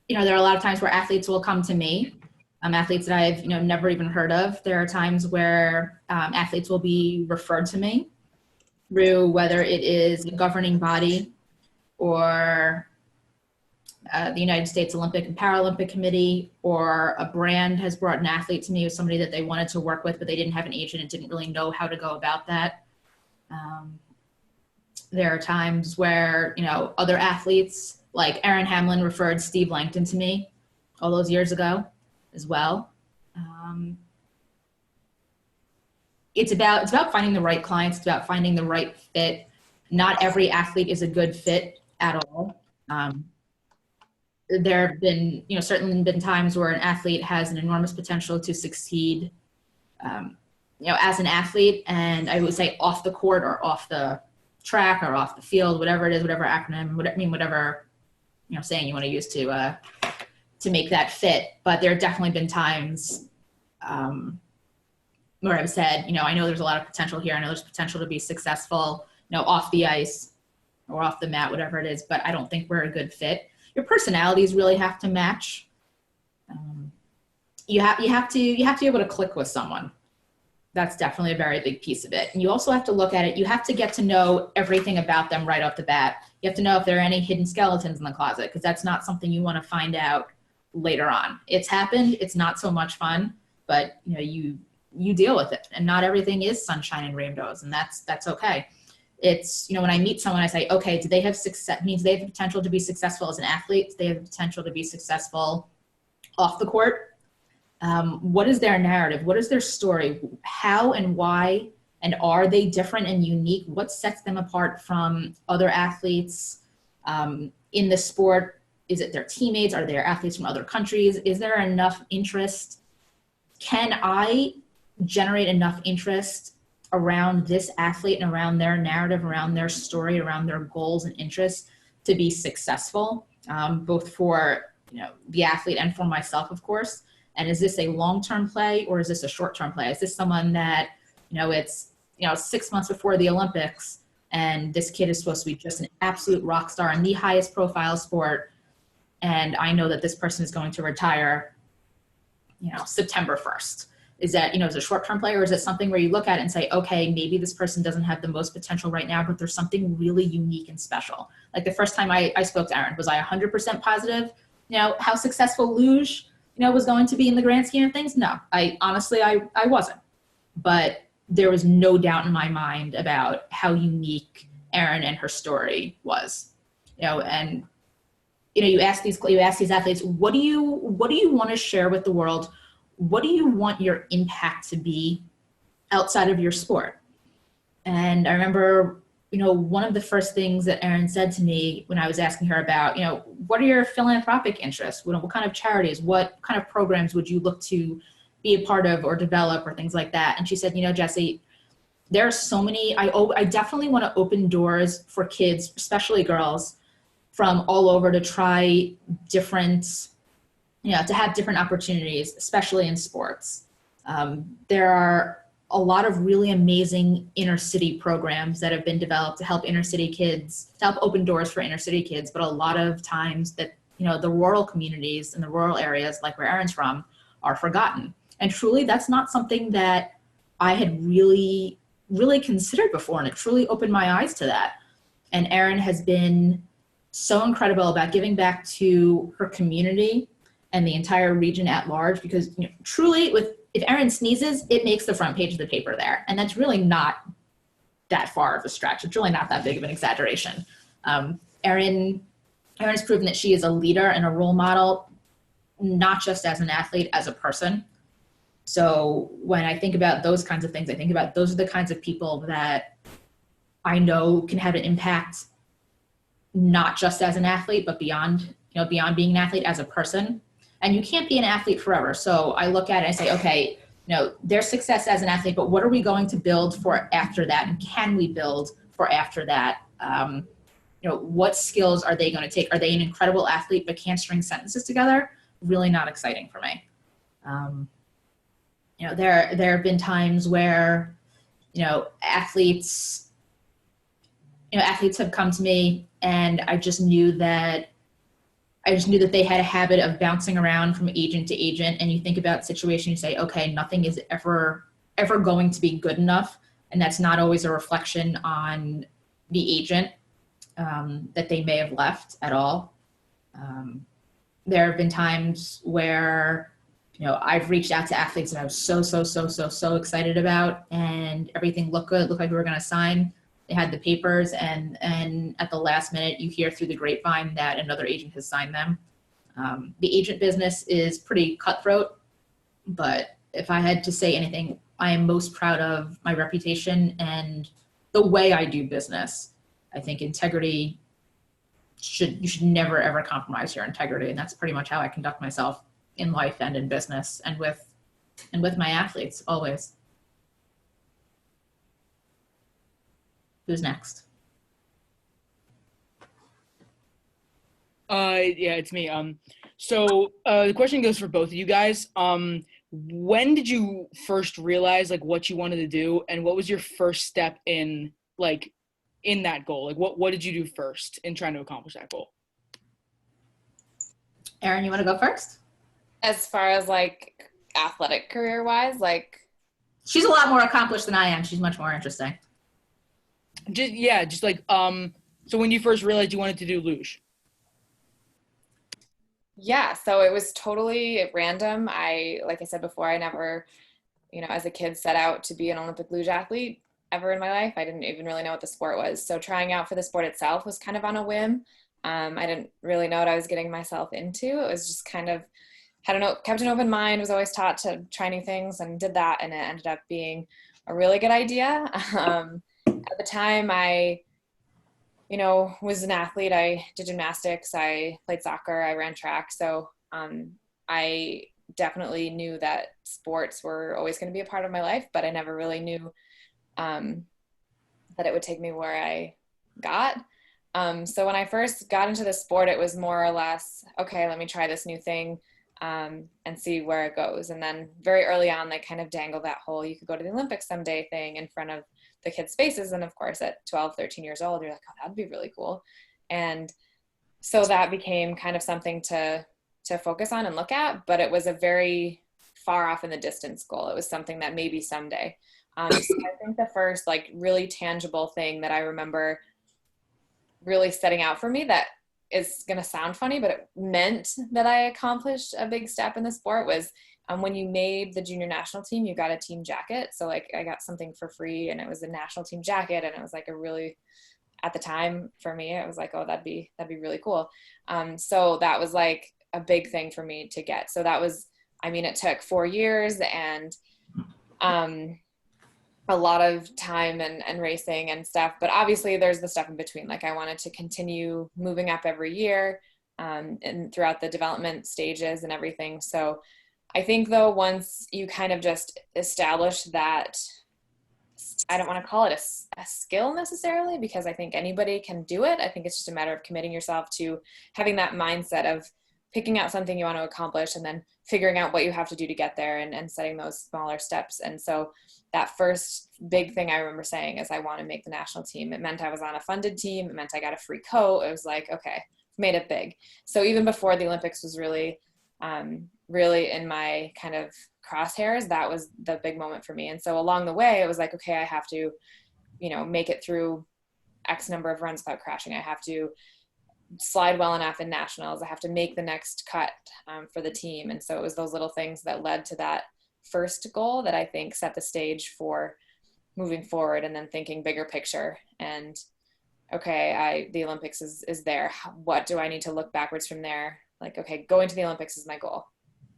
You know, there are a lot of times where athletes will come to me, athletes that I've, never even heard of. There are times where athletes will be referred to me through whether it is a governing body or the United States Olympic and Paralympic Committee, or a brand has brought an athlete to me, or somebody that they wanted to work with, but they didn't have an agent and didn't really know how to go about that. There are times where, other athletes, like Erin Hamlin referred Steve Langton to me all those years ago as well. It's about finding the right clients. It's about finding the right fit. Not every athlete is a good fit at all. There have been, certainly been times where an athlete has an enormous potential to succeed, as an athlete, and I would say off the court or off the track or off the field, whatever it is, whatever acronym, whatever saying you want to use to make that fit. But there have definitely been times where I've said, I know there's a lot of potential here. I know there's potential to be successful, off the ice or off the mat, whatever it is, but I don't think we're a good fit. Your personalities really have to match. You have to be able to click with someone. That's definitely a very big piece of it. And you also have to look at it. You have to get to know everything about them right off the bat. You have to know if there are any hidden skeletons in the closet, because that's not something you want to find out later on. It's happened. It's not so much fun, but you deal with it. And not everything is sunshine and rainbows, and that's okay. It's, when I meet someone, I say, okay, do they have success? Means they have the potential to be successful as an athlete. Do they have the potential to be successful off the court? What is their narrative? What is their story? How and why, and are they different and unique? What sets them apart from other athletes in the sport? Is it their teammates? Are there athletes from other countries? Is there enough interest? Can I generate enough interest around this athlete and around their narrative, around their story, around their goals and interests to be successful, both for the athlete and for myself, of course? And is this a long-term play or is this a short-term play? Is this someone that, it's 6 months before the Olympics and this kid is supposed to be just an absolute rock star in the highest profile sport, and I know that this person is going to retire, September 1st? Is that, is it a short-term play, or is it something where you look at it and say, okay, maybe this person doesn't have the most potential right now, but there's something really unique and special? Like the first time I spoke to Erin, was I 100% positive, how successful Luge, was going to be in the grand scheme of things? No, I honestly wasn't. But there was no doubt in my mind about how unique Erin and her story was. And you ask these athletes, what do you want to share with the world? What do you want your impact to be outside of your sport? And I remember, one of the first things that Erin said to me when I was asking her about, what are your philanthropic interests? What kind of charities, what kind of programs would you look to be a part of or develop or things like that? And she said, Jesse, there are so many, I definitely want to open doors for kids, especially girls, from all over to try different, to have different opportunities, especially in sports. There are a lot of really amazing inner city programs that have been developed to help inner city kids, to help open doors for inner city kids. But a lot of times that, the rural communities and the rural areas, like where Erin's from, are forgotten. And truly, that's not something that I had really, really considered before. And it truly opened my eyes to that. And Erin has been so incredible about giving back to her community and the entire region at large, because truly, if Erin sneezes, it makes the front page of the paper there. And that's really not that far of a stretch. It's really not that big of an exaggeration. Erin has proven that she is a leader and a role model, not just as an athlete, as a person. So when I think about those kinds of things, I think about those are the kinds of people that I know can have an impact, not just as an athlete, but beyond, beyond being an athlete as a person. And you can't be an athlete forever. So I look at it and I say, okay, their success as an athlete, but what are we going to build for after that? And can we build for after that? What skills are they going to take? Are they an incredible athlete but can't string sentences together? Really not exciting for me. There have been times where, athletes have come to me, and I just knew that they had a habit of bouncing around from agent to agent. And you think about the situation, you say, okay, nothing is ever going to be good enough. And that's not always a reflection on the agent that they may have left at all. There have been times where, I've reached out to athletes that I was so excited about, and everything looked good, looked like we were going to sign. They had the papers, and at the last minute, you hear through the grapevine that another agent has signed them. The agent business is pretty cutthroat, but if I had to say anything, I am most proud of my reputation and the way I do business. I think integrity you should never ever compromise your integrity, and that's pretty much how I conduct myself in life and in business, and with my athletes always. Who's next? Yeah, it's me. So the question goes for both of you guys. When did you first realize what you wanted to do, and what was your first step in that goal? What did you do first in trying to accomplish that goal? Erin, you want to go first? As far as athletic career wise, she's a lot more accomplished than I am. She's much more interesting. So when you first realized you wanted to do luge? Yeah, so it was totally random. Like I said before, I never, as a kid set out to be an Olympic luge athlete ever in my life. I didn't even really know what the sport was. So trying out for the sport itself was kind of on a whim. I didn't really know what I was getting myself into. It was just kind of, kept an open mind, was always taught to try new things, and did that. And it ended up being a really good idea. At the time, I was an athlete. I did gymnastics, I played soccer, I ran track. So I definitely knew that sports were always going to be a part of my life, but I never really knew that it would take me where I got. So when I first got into the sport, it was more or less, okay, let me try this new thing and see where it goes. And then very early on, they kind of dangled that whole, you could go to the Olympics someday thing in front of the kids' faces. And of course, at 12, 13 years old, you're like, oh, that'd be really cool. And so that became kind of something to focus on and look at, but it was a very far off in the distance goal. It was something that maybe someday. So I think the first really tangible thing that I remember really setting out for me, that is going to sound funny, but it meant that I accomplished a big step in the sport, was when you made the junior national team, you got a team jacket. So I got something for free, and it was a national team jacket. And it was a really, at the time for me, it was oh, that'd be really cool. So that was a big thing for me to get. So that was, it took 4 years and a lot of time and racing and stuff, but obviously there's the stuff in between. I wanted to continue moving up every year and throughout the development stages and everything. So I think though, once you kind of just establish that, I don't want to call it a skill necessarily, because I think anybody can do it. I think it's just a matter of committing yourself to having that mindset of picking out something you want to accomplish and then figuring out what you have to do to get there, and setting those smaller steps. And so that first big thing I remember saying is, I want to make the national team. It meant I was on a funded team. It meant I got a free coat. It was okay, made it big. So even before the Olympics was really in my kind of crosshairs, that was the big moment for me. And so along the way, it was okay, I have to, make it through X number of runs without crashing. I have to slide well enough in nationals. I have to make the next cut for the team. And so it was those little things that led to that first goal that I think set the stage for moving forward, and then thinking bigger picture. And okay, the Olympics is there. What do I need to look backwards from there? Okay, going to the Olympics is my goal.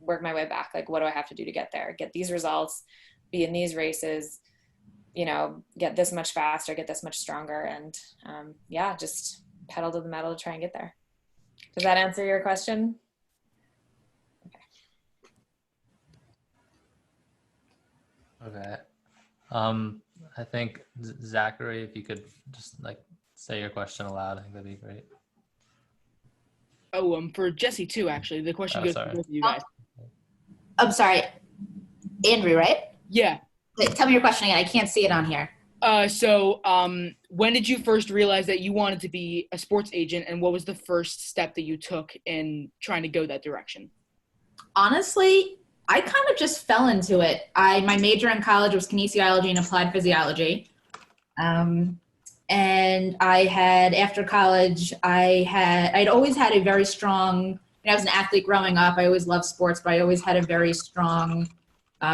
Work my way back. What do I have to do to get there? Get these results, be in these races, you know, get this much faster, get this much stronger, and yeah, just pedal to the metal to try and get there. Does that answer your question? Okay. I think Zachary, if you could just like say your question aloud, I think that'd be great. Oh, for Jesse too, actually. The question Oh, goes sorry. to both of you guys. I'm sorry, Andrew, right? Yeah. Wait, tell me your question again. I can't see it on here. So when did you first realize that you wanted to be a sports agent, and what was the first step that you took in trying to go that direction? Honestly, I kind of just fell into it. My major in college was kinesiology and applied physiology. And I had, after college, I'd always had a very strong, I was an athlete growing up. I always loved sports, but I always had a very strong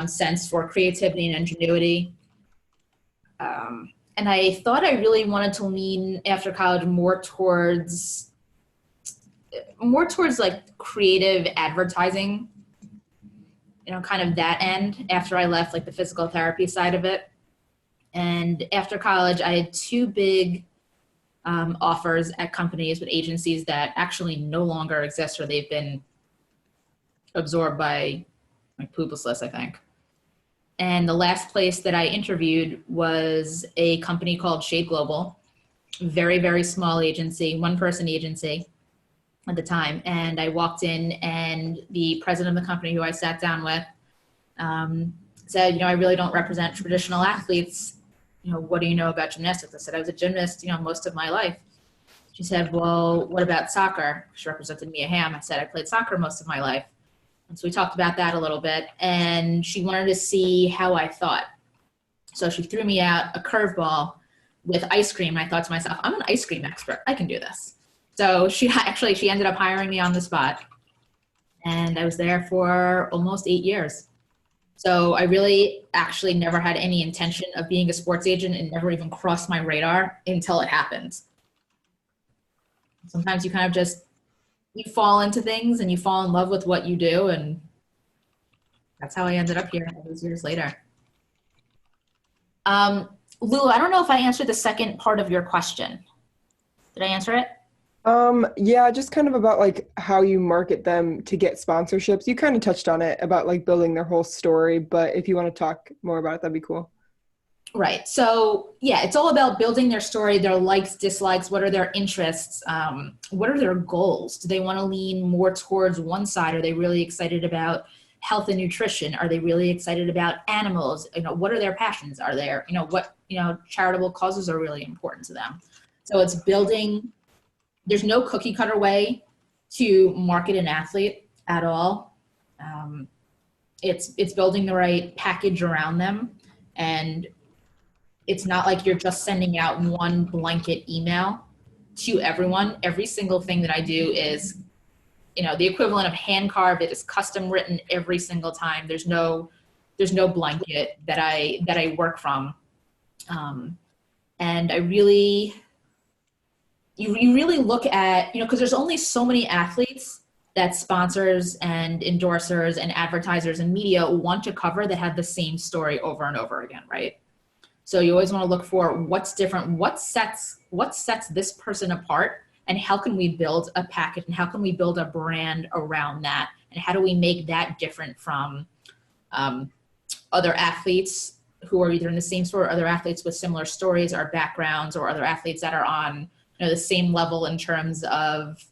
sense for creativity and ingenuity. And I thought I really wanted to lean after college more towards like creative advertising, kind of that end after I left like the physical therapy side of it. And after college, I had two big offers at companies with agencies that actually no longer exist, or they've been absorbed by like Publicis, I think. And the last place that I interviewed was a company called Shade Global, very, very small agency, one-person agency at the time. And I walked in, and the president of the company, who I sat down with, said, I really don't represent traditional athletes. What do you know about gymnastics? I said, I was a gymnast, most of my life. She said, well, what about soccer? She represented Mia Hamm. I said, I played soccer most of my life. And so we talked about that a little bit, and she wanted to see how I thought. So she threw me out a curveball with ice cream. And I thought to myself, I'm an ice cream expert. I can do this. So she ended up hiring me on the spot, and I was there for almost 8 years. So I really actually never had any intention of being a sports agent, and never even crossed my radar until it happened. Sometimes you kind of just, you fall into things and you fall in love with what you do, and that's how I ended up here all those years later. Lou, I don't know if I answered the second part of your question. Did I answer it? Yeah, just kind of about like how you market them to get sponsorships. You kind of touched on it about like building their whole story, but if you want to talk more about it, that'd be cool. Right. So yeah, it's all about building their story, their likes, dislikes, what are their interests, what are their goals? Do they want to lean more towards one side? Are they really excited about health and nutrition? Are they really excited about animals? What are their passions? Are there, what charitable causes are really important to them? So it's building. There's no cookie cutter way to market an athlete at all. It's building the right package around them, and it's not like you're just sending out one blanket email to everyone. Every single thing that I do is, the equivalent of hand carved. It is custom written every single time. There's no blanket that I work from, and I really. You really look at, because there's only so many athletes that sponsors and endorsers and advertisers and media want to cover that have the same story over and over again, right? So you always want to look for what's different, what sets this person apart, and how can we build a package, and how can we build a brand around that, and how do we make that different from other athletes who are either in the same sport, or other athletes with similar stories or backgrounds, or other athletes that are on the same level in terms of,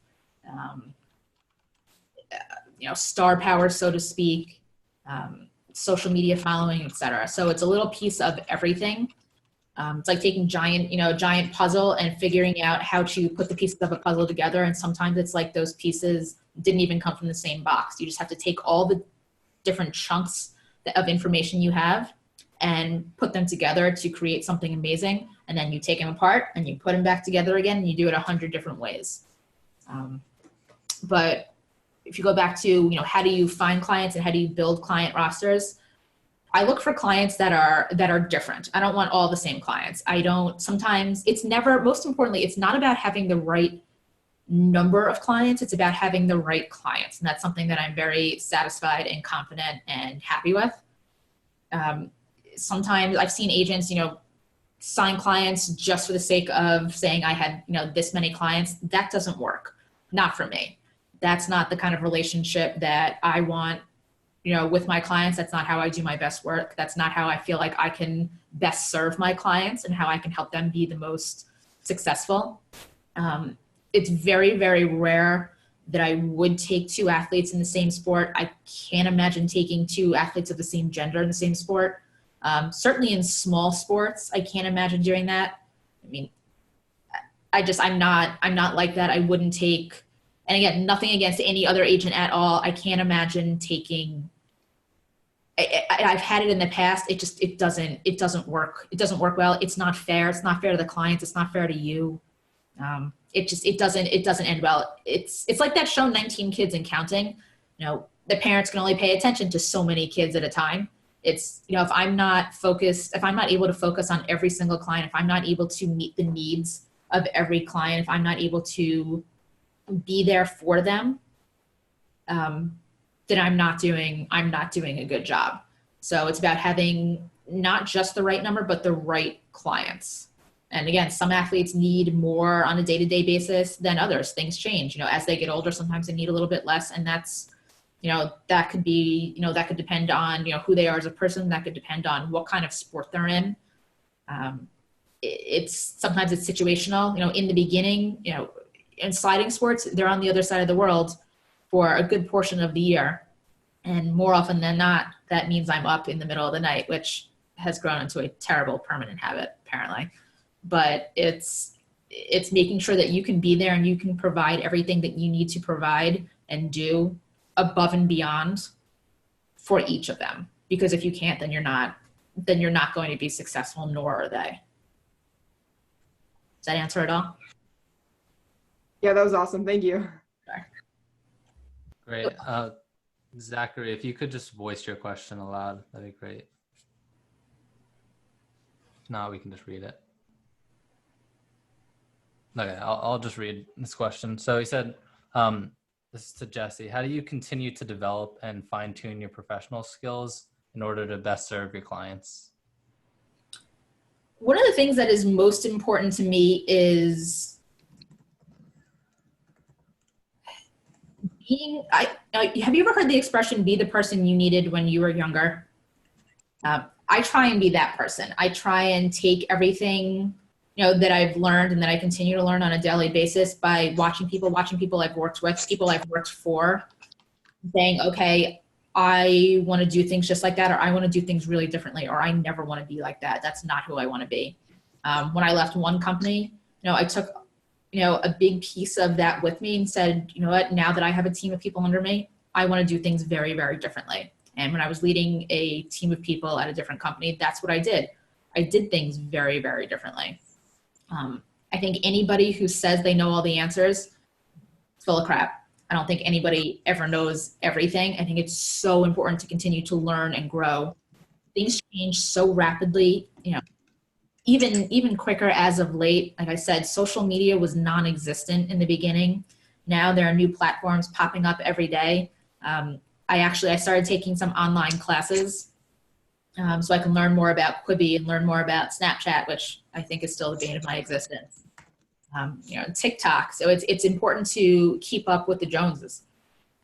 star power, so to speak, social media following, etc. So it's a little piece of everything. It's like taking giant puzzle and figuring out how to put the pieces of a puzzle together. And sometimes it's like those pieces didn't even come from the same box. You just have to take all the different chunks of information you have and put them together to create something amazing. And then you take them apart and you put them back together again, and you do it 100 different ways. But if you go back to, how do you find clients and how do you build client rosters? I look for clients that are different. I don't want all the same clients. Most importantly, it's not about having the right number of clients. It's about having the right clients. And that's something that I'm very satisfied and confident and happy with. sometimes I've seen agents, sign clients just for the sake of saying I had, this many clients. That doesn't work. Not for me. That's not the kind of relationship that I want, with my clients. That's not how I do my best work. That's not how I feel like I can best serve my clients and how I can help them be the most successful. It's very, very rare that I would take two athletes in the same sport. I can't imagine taking two athletes of the same gender in the same sport. Certainly in small sports, I can't imagine doing that. I mean, I'm not like that. I wouldn't take, and again, nothing against any other agent at all. I can't imagine taking, I've had it in the past. It doesn't work. It doesn't work well. It's not fair. It's not fair to the clients. It's not fair to you. It doesn't end well. It's like that show 19 Kids and Counting. The parents can only pay attention to so many kids at a time. It's, if I'm not able to focus on every single client, if I'm not able to meet the needs of every client, if I'm not able to be there for them, then I'm not doing a good job. So it's about having not just the right number, but the right clients. And again, some athletes need more on a day-to-day basis than others. Things change, as they get older, sometimes they need a little bit less. And that's, that could be, that could depend on, who they are as a person. That could depend on what kind of sport they're in. Sometimes it's situational, in the beginning, in sliding sports, they're on the other side of the world for a good portion of the year. And more often than not, that means I'm up in the middle of the night, which has grown into a terrible permanent habit, apparently. But it's making sure that you can be there and you can provide everything that you need to provide and do above and beyond for each of them. Because if you can't, then you're not going to be successful, nor are they. Does that answer it all? Yeah, that was awesome. Thank you. Sorry. Great. Zachary, if you could just voice your question aloud, that'd be great. If not, we can just read it. Okay, I'll just read this question. So he said, this is to Jesse, how do you continue to develop and fine tune your professional skills in order to best serve your clients? One of the things that is most important to me is have you ever heard the expression, be the person you needed when you were younger? I try and be that person. I try and take everything, that I've learned and that I continue to learn on a daily basis by watching people I've worked with, people I've worked for, saying, okay, I want to do things just like that, or I want to do things really differently, or I never want to be like that. That's not who I want to be. When I left one company, I took, a big piece of that with me and said, you know what, now that I have a team of people under me, I want to do things very, very differently. And when I was leading a team of people at a different company, that's what I did. I did things very, very differently. I think anybody who says they know all the answers is full of crap. I don't think anybody ever knows everything. I think it's so important to continue to learn and grow. Things change so rapidly, even quicker as of late. Like I said, social media was non-existent in the beginning. Now there are new platforms popping up every day. I started taking some online classes so I can learn more about Quibi and learn more about Snapchat, which I think is still the bane of my existence. TikTok. So it's important to keep up with the Joneses.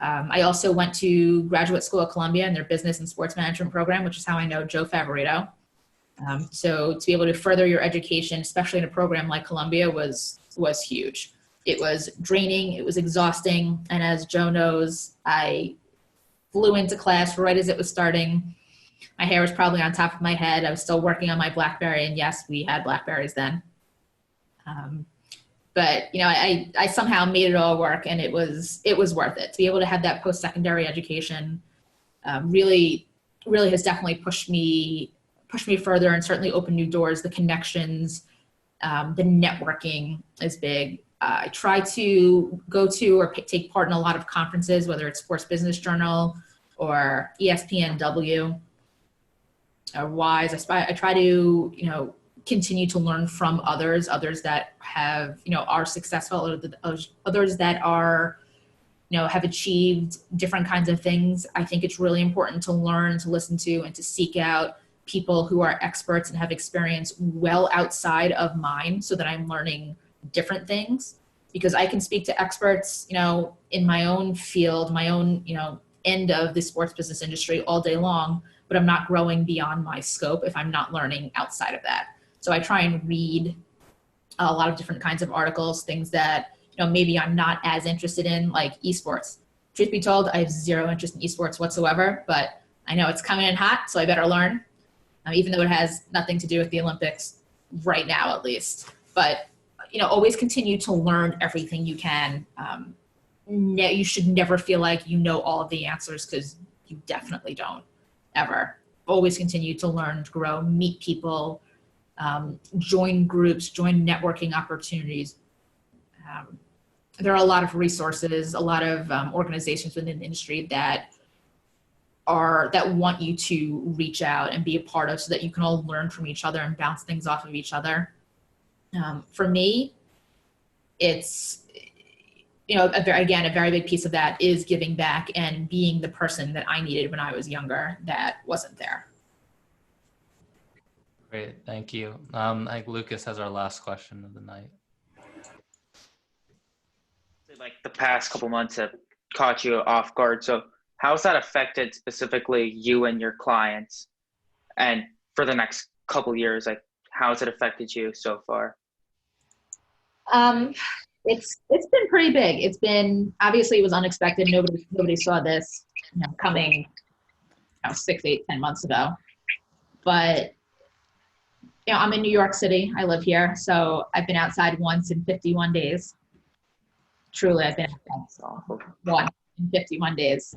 I also went to graduate school at Columbia in their business and sports management program, which is how I know Joe Favorito. So to be able to further your education, especially in a program like Columbia, was huge. It was draining, it was exhausting, and as Joe knows, I flew into class right as it was starting. My hair was probably on top of my head. I was still working on my BlackBerry, and yes, we had BlackBerries then. But I somehow made it all work, and it was worth it. To be able to have that post-secondary education really has definitely pushed me further and certainly opened new doors. The connections, the networking is big. I try to go to or take part in a lot of conferences, whether it's Sports Business Journal or ESPNW or WISE. I try to, continue to learn from others that have, are successful, others that are, have achieved different kinds of things. I think it's really important to learn, to listen to, and to seek out people who are experts and have experience well outside of mine so that I'm learning different things, because I can speak to experts, in my own field, my own, end of the sports business industry all day long, but I'm not growing beyond my scope if I'm not learning outside of that. So I try and read a lot of different kinds of articles, things that, maybe I'm not as interested in, like esports. Truth be told, I have zero interest in esports whatsoever, but I know it's coming in hot, so I better learn, even though it has nothing to do with the Olympics right now, at least. But, always continue to learn everything you can. You should never feel like you know all of the answers, because you definitely don't, ever. Always continue to learn, to grow, meet people, join groups, join networking opportunities. There are a lot of resources, a lot of organizations within the industry that want you to reach out and be a part of, so that you can all learn from each other and bounce things off of each other. For me, it's, a very big piece of that is giving back and being the person that I needed when I was younger that wasn't there. Great, thank you. I think Lucas has our last question of the night. Like the past couple months have caught you off guard. So how's that affected specifically you and your clients? And for the next couple years, like how has it affected you so far? It's been pretty big. It's been, obviously it was unexpected. Nobody saw this coming 6, 8, 10 months ago. But I'm in New York City. I live here. So I've been outside once in 51 days. Truly, I've been outside once in 51 days.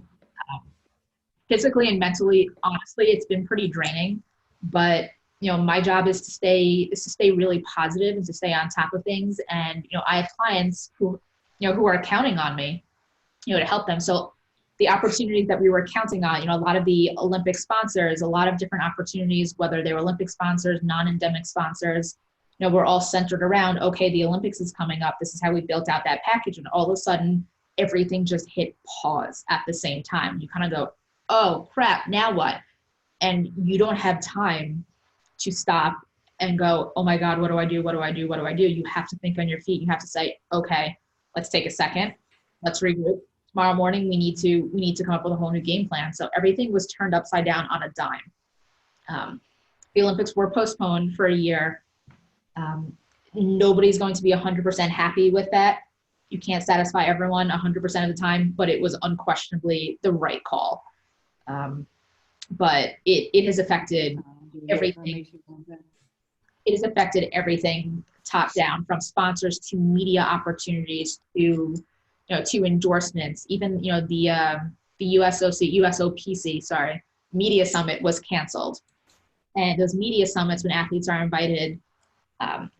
Physically and mentally, honestly, it's been pretty draining. But my job is to stay really positive and to stay on top of things. And I have clients who are counting on me, to help them. So the opportunities that we were counting on, a lot of the Olympic sponsors, a lot of different opportunities, whether they were Olympic sponsors, non-endemic sponsors, we're all centered around, okay, the Olympics is coming up. This is how we built out that package. And all of a sudden, everything just hit pause at the same time. You kind of go, oh crap, now what? And you don't have time to stop and go, oh my God, what do I do? What do I do? What do I do? You have to think on your feet. You have to say, okay, let's take a second. Let's regroup. Tomorrow morning, we need to come up with a whole new game plan. So everything was turned upside down on a dime. The Olympics were postponed for a year. Nobody's going to be 100% happy with that. You can't satisfy everyone 100% of the time, but it was unquestionably the right call. But it has affected everything. It has affected everything top down, from sponsors to media opportunities to endorsements. Even the USOPC media summit was canceled, and those media summits, when athletes are invited,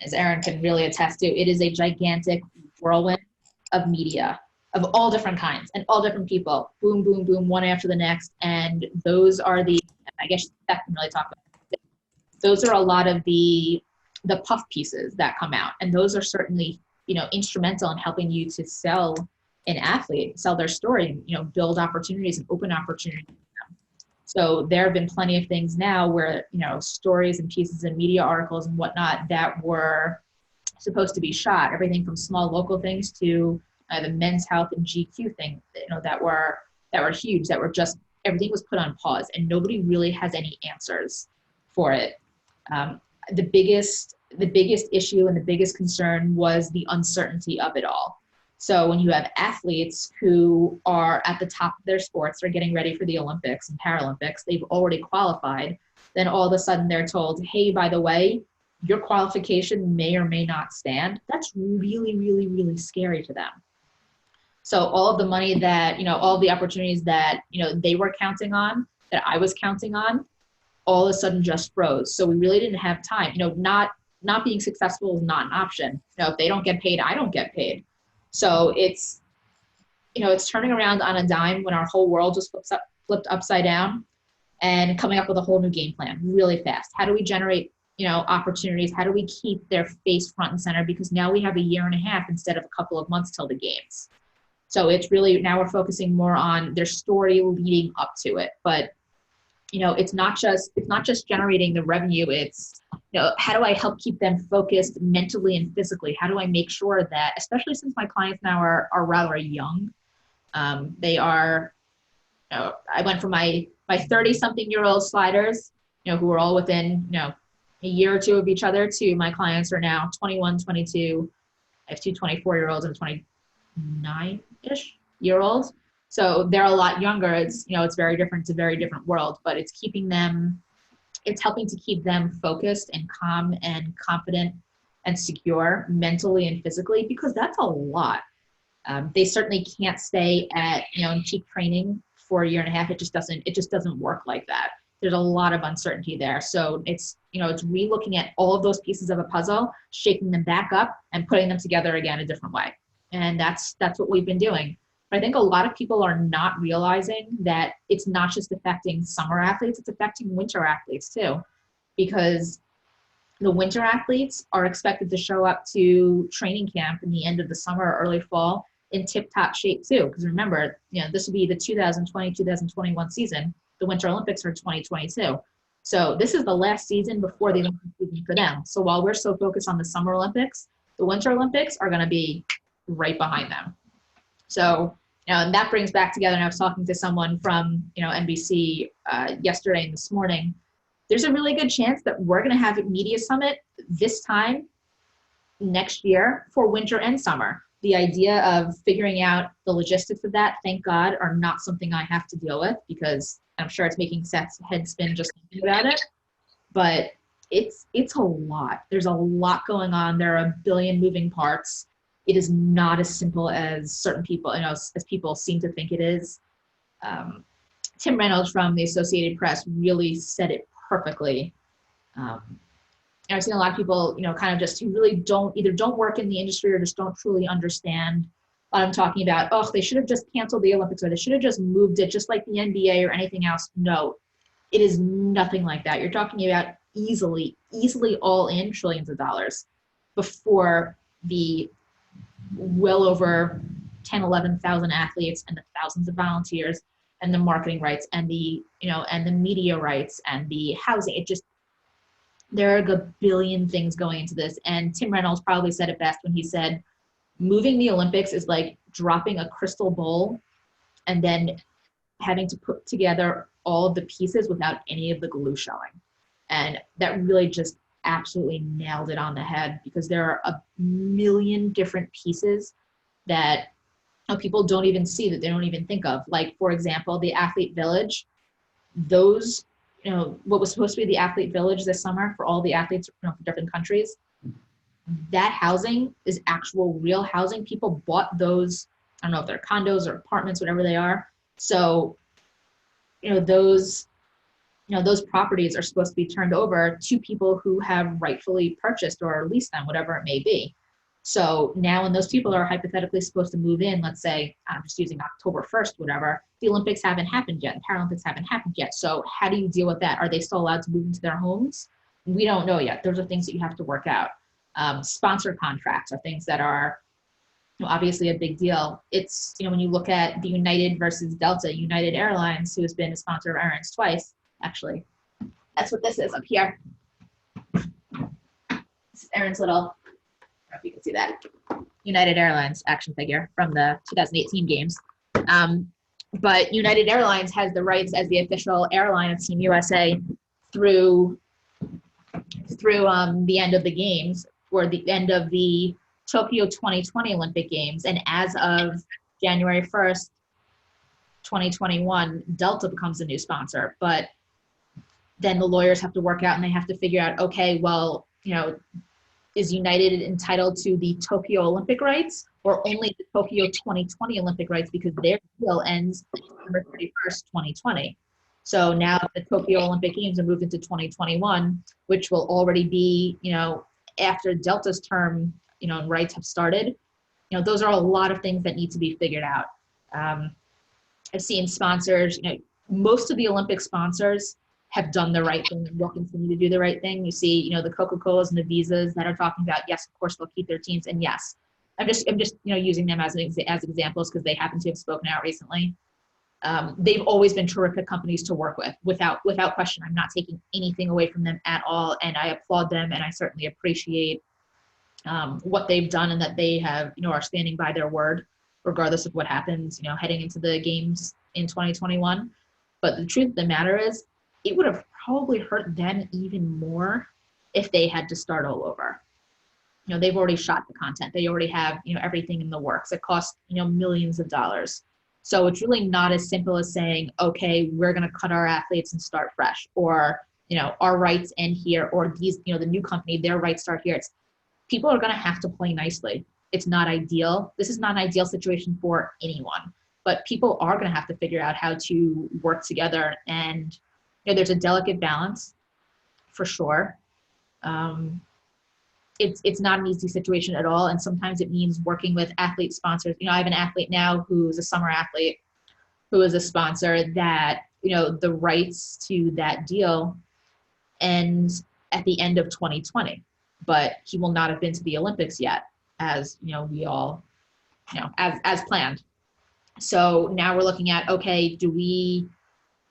as Erin can really attest to, it is a gigantic whirlwind of media of all different kinds and all different people. Boom, boom, boom, one after the next. And those are I guess Steph can really talk about it. Those are a lot of the puff pieces that come out. And those are certainly, instrumental in helping you to sell an athlete, sell their story, build opportunities and open opportunities. So there have been plenty of things now where, stories and pieces and media articles and whatnot that were supposed to be shot, everything from small local things to the Men's Health and GQ thing, that were huge, that were just, everything was put on pause and nobody really has any answers for it. The biggest issue and the biggest concern was the uncertainty of it all. So when you have athletes who are at the top of their sports, they're getting ready for the Olympics and Paralympics, they've already qualified, then all of a sudden they're told, hey, by the way, your qualification may or may not stand. That's really, really, really scary to them. So all of the money that, all of the opportunities that, they were counting on, that I was counting on, all of a sudden just froze. So we really didn't have time. Not being successful is not an option. If they don't get paid, I don't get paid. So it's turning around on a dime when our whole world just flipped upside down, and coming up with a whole new game plan really fast. How do we generate, opportunities? How do we keep their face front and center? Because now we have a year and a half instead of a couple of months till the games. So it's really, now we're focusing more on their story leading up to it. But it's not just generating the revenue. It's, how do I help keep them focused mentally and physically? How do I make sure that, especially since my clients now are rather young, they are, I went from my 30-something-year-old sliders, who are all within, a year or two of each other, to my clients are now 21, 22. I have two 24-year-olds and 29-ish year olds. So they're a lot younger. It's, it's very different. It's a very different world, but it's helping to keep them focused and calm and confident and secure mentally and physically, because that's a lot. They certainly can't stay at, in peak training for a year and a half. It just doesn't work like that. There's a lot of uncertainty there. So it's, it's re-looking at all of those pieces of a puzzle, shaking them back up and putting them together again a different way. And that's what we've been doing. But I think a lot of people are not realizing that it's not just affecting summer athletes, it's affecting winter athletes too, because the winter athletes are expected to show up to training camp in the end of the summer or early fall in tip-top shape too. Because remember, this will be the 2020-2021 season. The Winter Olympics are 2022. So this is the last season before the Olympic season for them. So while we're so focused on the Summer Olympics, the Winter Olympics are going to be right behind them. So, and that brings back together, and I was talking to someone from, NBC yesterday and this morning. There's a really good chance that we're going to have a media summit this time next year for winter and summer. The idea of figuring out the logistics of that, thank God, are not something I have to deal with, because I'm sure it's making Seth's head spin just thinking about it. But it's a lot. There's a lot going on. There are a billion moving parts. It is not as simple as certain people, as people seem to think it is. Tim Reynolds from the Associated Press really said it perfectly. I've seen a lot of people, kind of just who really don't work in the industry or just don't truly understand what I'm talking about. Oh, they should have just canceled the Olympics, or they should have just moved it just like the NBA or anything else. No, it is nothing like that. You're talking about easily all in trillions of dollars before the well over 10, 11,000 athletes and the thousands of volunteers and the marketing rights and the, and the media rights and the housing. There are a billion things going into this. And Tim Reynolds probably said it best when he said, moving the Olympics is like dropping a crystal bowl and then having to put together all of the pieces without any of the glue showing. And that really just absolutely nailed it on the head, because there are a million different pieces that people don't even see, that they don't even think of. Like, for example, the athlete village, those, what was supposed to be the athlete village this summer for all the athletes from different countries, that housing is actual real housing. People bought those, I don't know if they're condos or apartments, whatever they are. So, those properties are supposed to be turned over to people who have rightfully purchased or leased them, whatever it may be. So now when those people are hypothetically supposed to move in, let's say, I'm just using October 1st, whatever, the Olympics haven't happened yet, the Paralympics haven't happened yet. So how do you deal with that? Are they still allowed to move into their homes? We don't know yet. Those are things that you have to work out. Sponsor contracts are things that are obviously a big deal. It's, when you look at the United versus Delta, United Airlines, who has been a sponsor of Erin's twice, actually, that's what this is up here. This is Erin's little, I don't know if you can see that, United Airlines action figure from the 2018 games. But United Airlines has the rights as the official airline of Team USA through the end of the games, or the end of the Tokyo 2020 Olympic Games. And as of January 1st, 2021, Delta becomes a new sponsor. But then the lawyers have to work out, and they have to figure out, okay, well, is United entitled to the Tokyo Olympic rights or only the Tokyo 2020 Olympic rights, because their deal ends December 31st, 2020. So now the Tokyo Olympic Games are moved into 2021, which will already be, after Delta's term, and rights have started. Those are a lot of things that need to be figured out. I've seen sponsors, most of the Olympic sponsors have done the right thing and will continue to do the right thing. You see, the Coca-Colas and the Visas that are talking about, yes, of course, they'll keep their teams. And yes, I'm just using them as examples because they happen to have spoken out recently. they've always been terrific companies to work with, without question. I'm not taking anything away from them at all, and I applaud them, and I certainly appreciate what they've done, and that they have, are standing by their word, regardless of what happens, heading into the games in 2021. But the truth of the matter is, it would have probably hurt them even more if they had to start all over. They've already shot the content. They already have, everything in the works. It costs, millions of dollars. So it's really not as simple as saying, okay, we're going to cut our athletes and start fresh, or, our rights end here, or these, the new company, their rights start here. People are going to have to play nicely. It's not ideal. This is not an ideal situation for anyone, but people are going to have to figure out how to work together. And there's a delicate balance for sure. It's not an easy situation at all. And sometimes it means working with athlete sponsors. I have an athlete now who's a summer athlete, who is a sponsor that, the rights to that deal ends at the end of 2020, but he will not have been to the Olympics yet, as, we all, as planned. So now we're looking at, okay, do we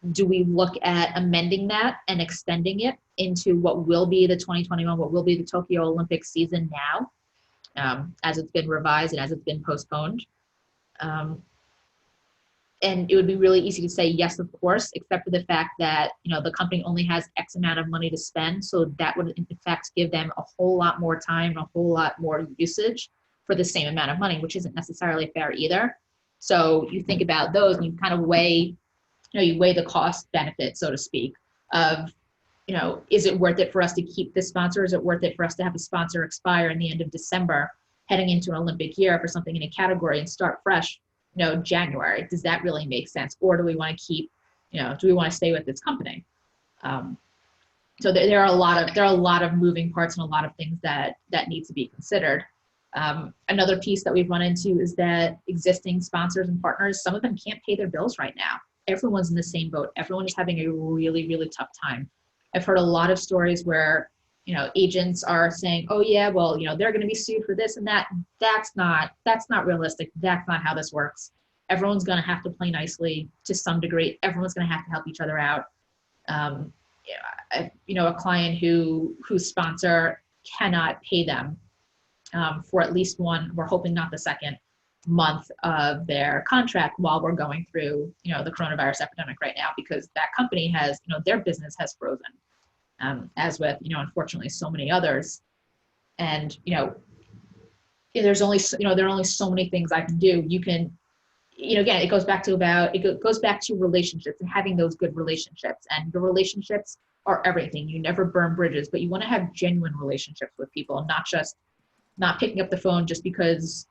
look at amending that and extending it into what will be the 2021, what will be the Tokyo Olympic season now, as it's been revised and as it's been postponed. And it would be really easy to say yes, of course, except for the fact that, the company only has X amount of money to spend. So that would in fact give them a whole lot more time, a whole lot more usage for the same amount of money, which isn't necessarily fair either. So you think about those and you kind of weigh, you weigh the cost benefit, so to speak, of, is it worth it for us to keep this sponsor? Is it worth it for us to have a sponsor expire in the end of December, heading into an Olympic year for something in a category, and start fresh, January? Does that really make sense? Or do we want to keep, do we want to stay with this company? So there are a lot of moving parts and a lot of things that need to be considered. Another piece that we've run into is that existing sponsors and partners, some of them can't pay their bills right now. Everyone's in the same boat. Everyone is having a really, really tough time. I've heard a lot of stories where, agents are saying, oh yeah, well, they're going to be sued for this and that. That's not realistic. That's not how this works. Everyone's going to have to play nicely to some degree. Everyone's going to have to help each other out. A client whose sponsor cannot pay them for at least one, we're hoping not the second month of their contract while we're going through, the coronavirus epidemic right now, because that company has, their business has frozen, as with, unfortunately so many others. And, there's only, there are only so many things I can do. You can, again, it goes back to relationships and having those good relationships, and the relationships are everything. You never burn bridges, but you want to have genuine relationships with people, not picking up the phone just because,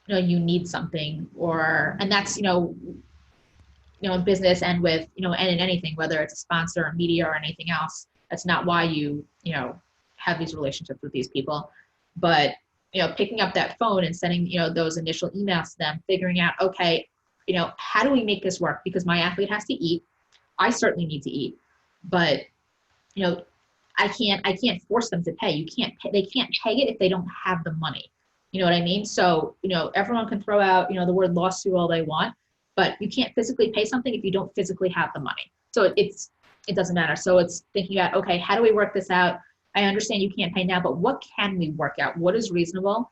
you need something, and that's, in business and with, and in anything, whether it's a sponsor or media or anything else, that's not why you have these relationships with these people. But, picking up that phone and sending, those initial emails to them, figuring out, okay, how do we make this work? Because my athlete has to eat. I certainly need to eat, but, I can't force them to pay. They can't pay it if they don't have the money. You know what I mean? So, everyone can throw out, the word lawsuit all they want, but you can't physically pay something if you don't physically have the money. So it doesn't matter. So it's thinking about, okay, how do we work this out? I understand you can't pay now, but what can we work out? What is reasonable?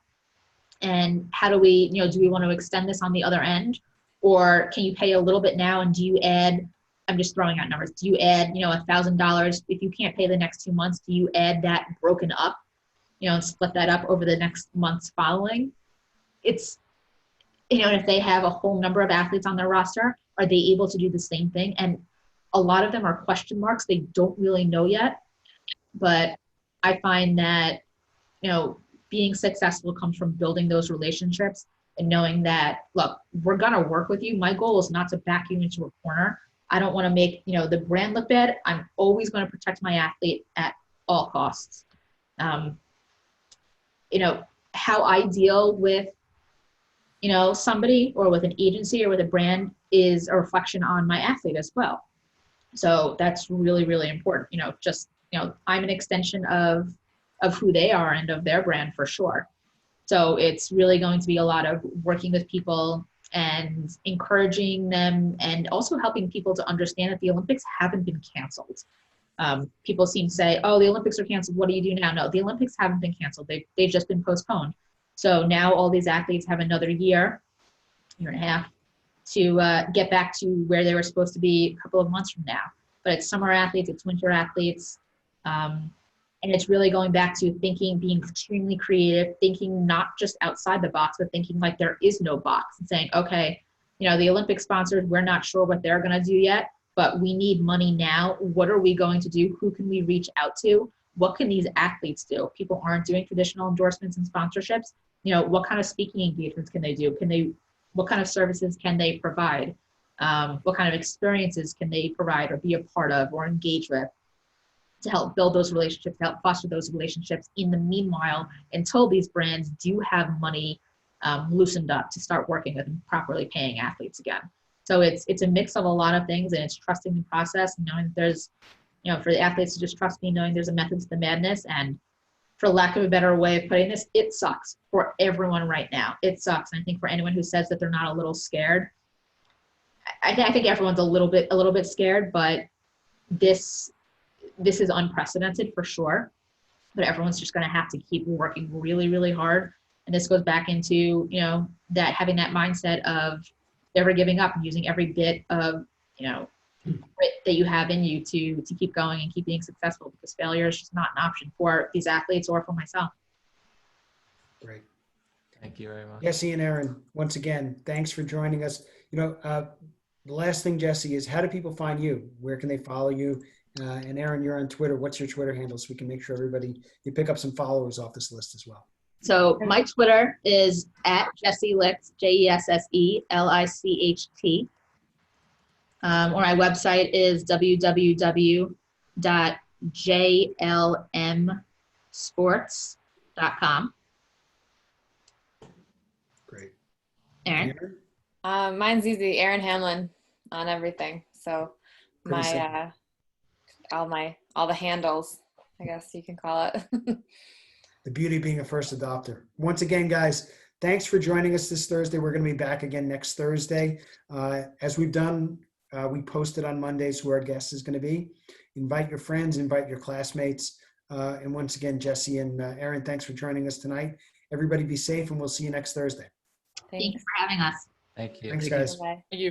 And how do we, do we want to extend this on the other end? Or can you pay a little bit now, and do you add, I'm just throwing out numbers, do you add, $1,000? If you can't pay the next 2 months, do you add that broken up, and split that up over the next months following? It's, and if they have a whole number of athletes on their roster, are they able to do the same thing? And a lot of them are question marks. They don't really know yet. But I find that, being successful comes from building those relationships and knowing that, look, we're going to work with you. My goal is not to back you into a corner. I don't want to make, the brand look bad. I'm always going to protect my athlete at all costs. How I deal with, somebody or with an agency or with a brand is a reflection on my athlete as well. So that's really, really important. I'm an extension of who they are and of their brand for sure. So it's really going to be a lot of working with people, and encouraging them, and also helping people to understand that the Olympics haven't been canceled. People seem to say, oh, the Olympics are canceled. What do you do now? No, the Olympics haven't been canceled. They've just been postponed. So now all these athletes have another year and a half to get back to where they were supposed to be a couple of months from now. But it's summer athletes, it's winter athletes. And it's really going back to thinking, being extremely creative, thinking not just outside the box, but thinking like there is no box, and saying, okay, the Olympic sponsors, we're not sure what they're going to do yet, but we need money now. What are we going to do? Who can we reach out to? What can these athletes do? People aren't doing traditional endorsements and sponsorships. What kind of speaking engagements can they do? What kind of services can they provide? What kind of experiences can they provide or be a part of or engage with, to help build those relationships, to help foster those relationships in the meanwhile, until these brands do have money loosened up to start working with and properly paying athletes again. So it's a mix of a lot of things, and it's trusting the process, knowing that there's, for the athletes to just trust me, knowing there's a method to the madness. And for lack of a better way of putting this, it sucks for everyone right now. It sucks. And I think for anyone who says that they're not a little scared, I think everyone's a little bit scared, but this is unprecedented for sure. But everyone's just going to have to keep working really, really hard. And this goes back into, that having that mindset of never giving up and using every bit of, grit that you have in you to keep going and keep being successful, because failure is just not an option for these athletes or for myself. Great. Thank you very much. Jesse and Erin, once again, thanks for joining us. The last thing, Jesse, is how do people find you? Where can they follow you? And Erin, you're on Twitter. What's your Twitter handle, so we can make sure you pick up some followers off this list as well? So my Twitter is at Jesse Licht, JesseliCht. Or my website is www.jlmsports.com. Great. Erin? Mine's easy, Erin Hamlin on everything. So Pretty my all the handles, I guess you can call it. The beauty of being a first adopter. Once again, guys, thanks for joining us this Thursday. We're going to be back again next Thursday. As we've done, we posted on Mondays who our guest is going to be. Invite your friends, invite your classmates. And once again, Jesse and Erin, thanks for joining us tonight. Everybody be safe, and we'll see you next Thursday. Thanks for having us. Thank you. Thanks, guys. Bye. Thank you.